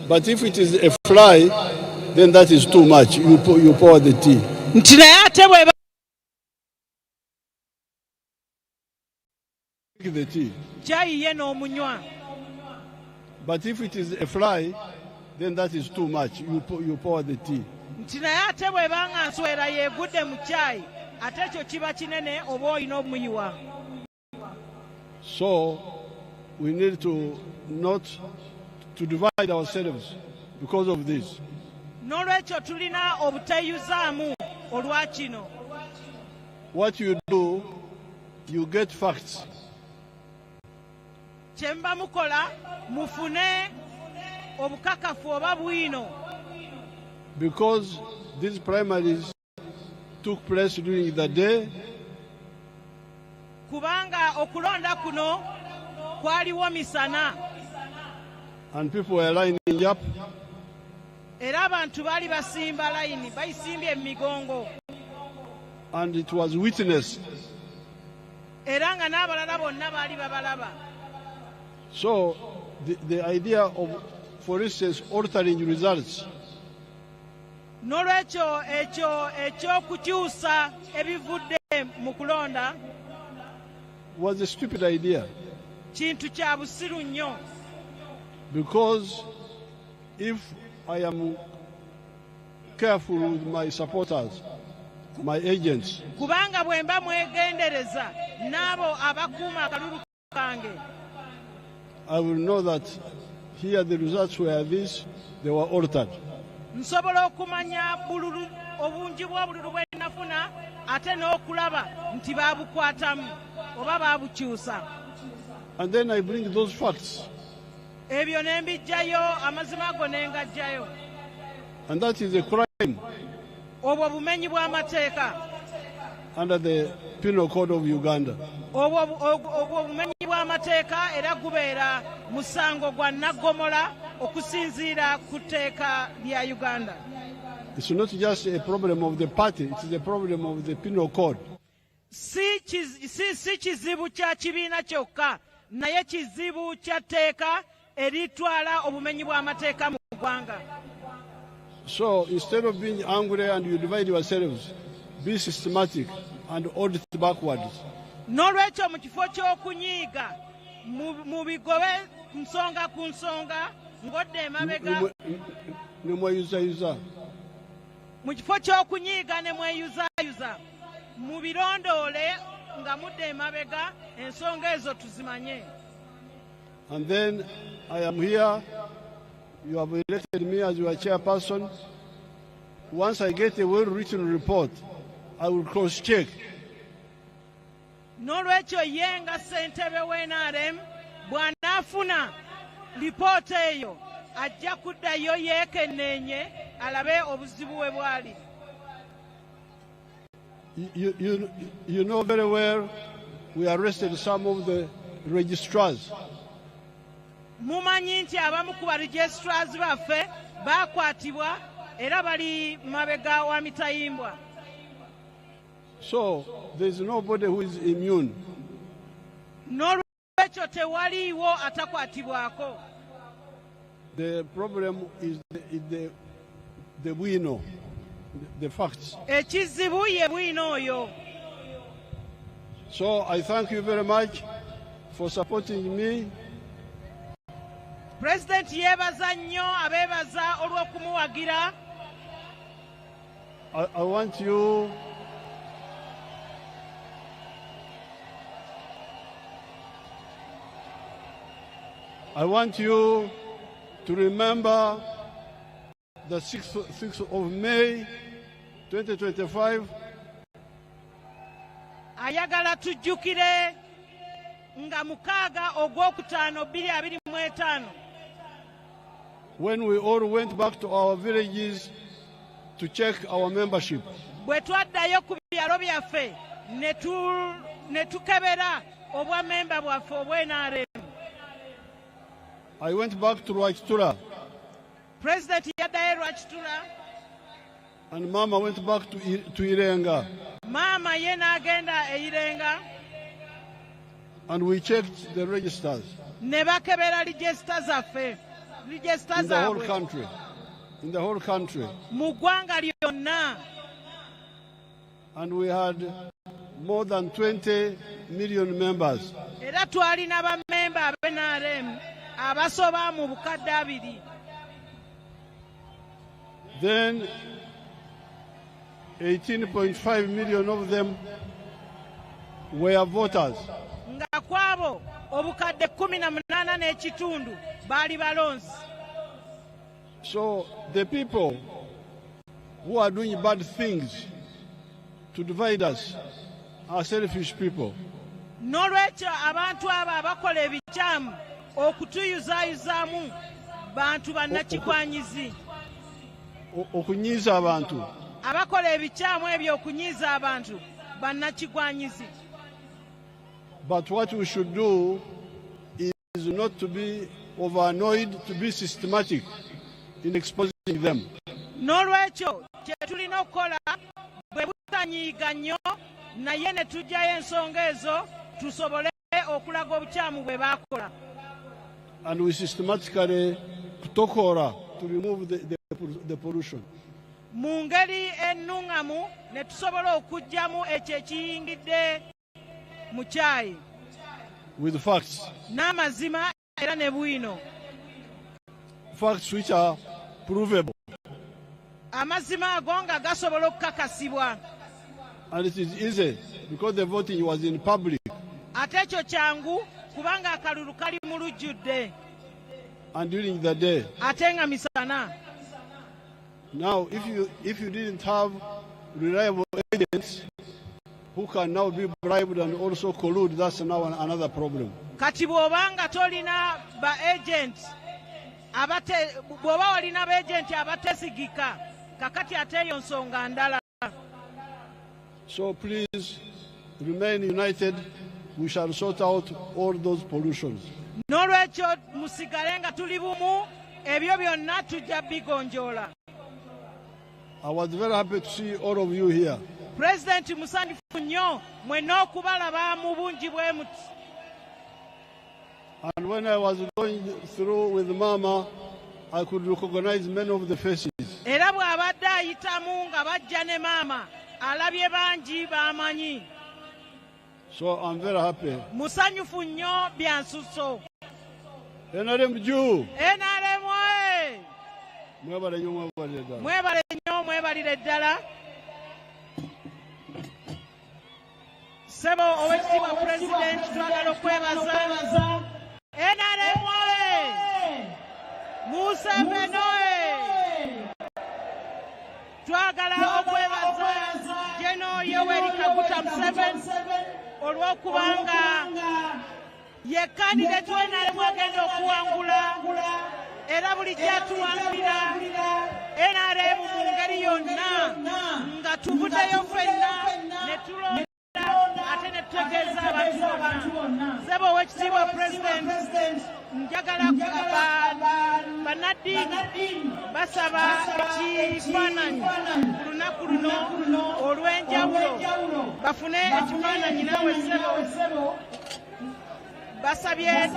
But if it is a fly, then that is too much. You pour the tea. Nti naye ate bweba the tea. Chai ye n'omunywa. But if it is a fly, then that is too much. You pour the tea. Nti naye ate bw'ebanga nswera yeegudde mu chai, ate ekyo kiba kinene oba olina omuyiwa. So we need to not to divide ourselves because of this. N'olwekyo tulina obuteyuzaamu olwa kino. What you do, you get facts. Kye muba mukola mufune obukakafu oba bwino. Because these primaries took place during the day. Kubanga okulonda kuno kwaliwo misana. And people were lining up. Era abantu bali basimba layini, bayisimbye emigongo. And it was witnessed. Era nga n'abalala bonna baali babalaba. So the idea of, for instance, altering results. N'olwekyo ekyokukyusa ebivudde mu kulonda was a stupid idea. Kintu kya busiru nnyo. Because if I am careful with my supporters, my agents, kubanga bwe mba mwegendereza n'abo abakuuma akalulu kange, I will know that here the results were this, they were altered. Nsobola okumanya bululu obungi bw'obululu bwe nafuna ate n'okulaba nti baabukwatamu oba baabukyusa. And then I bring those facts. Ebyo ne mbijjayo, amazima ago ne ngajjayo. And that is a crime Obwo bumenyi bw'amateeka. under the Penal Code of Uganda. Obwo bumenyi bw'amateeka era gubeera musango gwa naggomola okusinziira ku tteeka lya Uganda. It's not just a problem of the party, it is a problem of the Penal Code. Si kizibu kya kibiina kyokka, naye kizibu kya tteeka eritwala obumenyi bw'amateeka mu ggwanga. So instead of being angry and you divide yourselves, be systematic and audit backwards. N'olwekyo mu kifo ky'okunyiiga mu bigobe nsonga ku nsonga ng'odda emabega. Mu kifo ky'okunyiiga ne mweyuzaayuza mu birondoole nga mudda emabega ensonga ezo tuzimanye. And then I am here, you have elected me as your chairperson. Once I get a well-written report, I will cross-check. N'olwekyo ye nga ssentebe w'NRM bw'anaafuna lipoota eyo ajja kuddayo yeekenneenye alabe obuzibu we bwali. You know very well we arrested some of the registrars. Mumanyi nti abamu ku baregistrars baffe baakwatibwa era bali mabega wa mitayimbwa. So there is nobody who is immune. N'olwekyo tewaliiwo atakwatibwako. The problem is the bwino, the facts. Ekizibu ye bwino oyo. So I thank you very much for supporting me. President yeebaza nnyo abeebaza olw'okumuwagira. I want you to remember the 6th of May 2025. Ayagala tujjukire nga 6 Ogwokutaano 2025. When we all went back to our villages to check our membership. Bwe twaddayo ku byalo byaffe ne tukebera obwa memba bwaffe obw'NRM. I went back to Rwakitura. President yaddayo Rwakitura. And Mama went back to Irenga. Mama ye n'agenda e Irenga. And we checked the registers. Ne bakebera register zaffe. Register in the whole country. In the whole country. Mu ggwanga lyonna. And we had more than 20 million members. Era twalina bammemba ab'NRM abasoba mu bukadde 2. Then 18.5 million of them were voters. Nga kwabo obukadde 18 n'ekitundu baali balonzi. So the people who are doing bad things to divide us are selfish people. N'olwekyo abantu abo abakola ebikyamu okutuyuzaayuzaamu bantu bannakigwanyizi. Okunyiiza abantu. Abakola ebikyamu ebyo okunyiiza abantu bannakigwanyizi. But what we should do is not to be over-annoyed, to be systematic in exposing them. N'olwekyo kye tulina okukola bwe butanyiiga nnyo naye ne tujjayo ensonga ezo tusobole okulaga obukyamu bwe baakola. And we systematically tokora to remove the pollution. Mu ngeri ennuŋŋamu ne tusobola okuggyamu ekyo ekiyingidde mu kyayi. With facts. N'amazima era ne bwino. Facts which are provable. Amazima ago nga gasobola okukakasibwa. And it is easy because the voting was in public. Ate ekyo kyangu kubanga akalulu kali mu lujjudde. And during the day. Ate nga misana. Now, if you didn't have reliable agents who can now be bribed and also collude, that's now another problem. Kati bw'obanga tolina ba agent bw'oba walina ba agent abatesigika kakati ate eyo nsonga ndala. So please remain united. We shall sort out all those pollutions. N'olwekyo musigale nga tuli bumu ebyo byonna tujja bigonjoola. I was very happy to see all of you here. President musanyufu nnyo mwenna okubalaba mu bungi bwe muti. And when I was going through with Mama, I could recognize many of the faces. Era bw'abadde ayitamu nga bajja ne maama alabye bangi b'amanyi. So I'm very happy. Musanyufu nnyo byansuso. NRM juu. NRM oye. Mwebale nnyo mwebalire ddala. Mwebale nnyo mwebalire ddala. Sebo owekitiibwa President twagala okwebaza. NRM oye. Museveni oye. Twagala okwebaza General Yoweri Kaguta Museveni olw'okubanga ye candidate w'NRM agenda okuwangula era buli kyatuwangulira NRM mu ngeri yonna nga tuvuddeyo ffenna ne tulonda ate ne tutegeeza abantu bonna. Ssebo owekitiibwa President njagala bannaddiini basaba ekifaananyi ku lunaku luno olw'enjawulo bafune ekifaananyi naawe ssebo basabye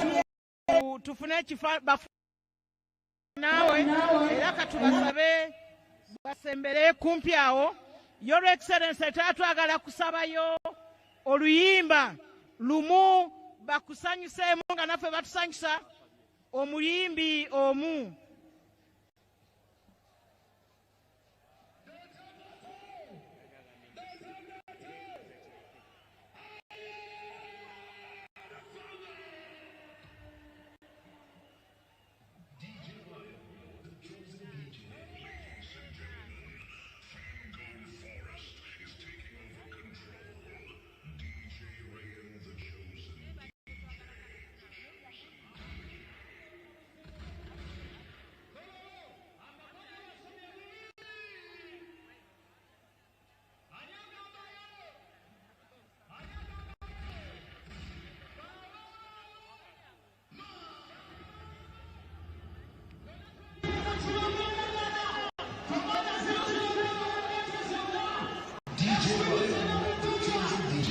tufune ekifaananyi naawe era katubasabe basembere kumpi awo. Your Excellency twagala kusabayo oluyimba lumu bakusanyuseemu nga naffe batusanyusa omuyimbi omu. DJ Ryan, the chosen DJ.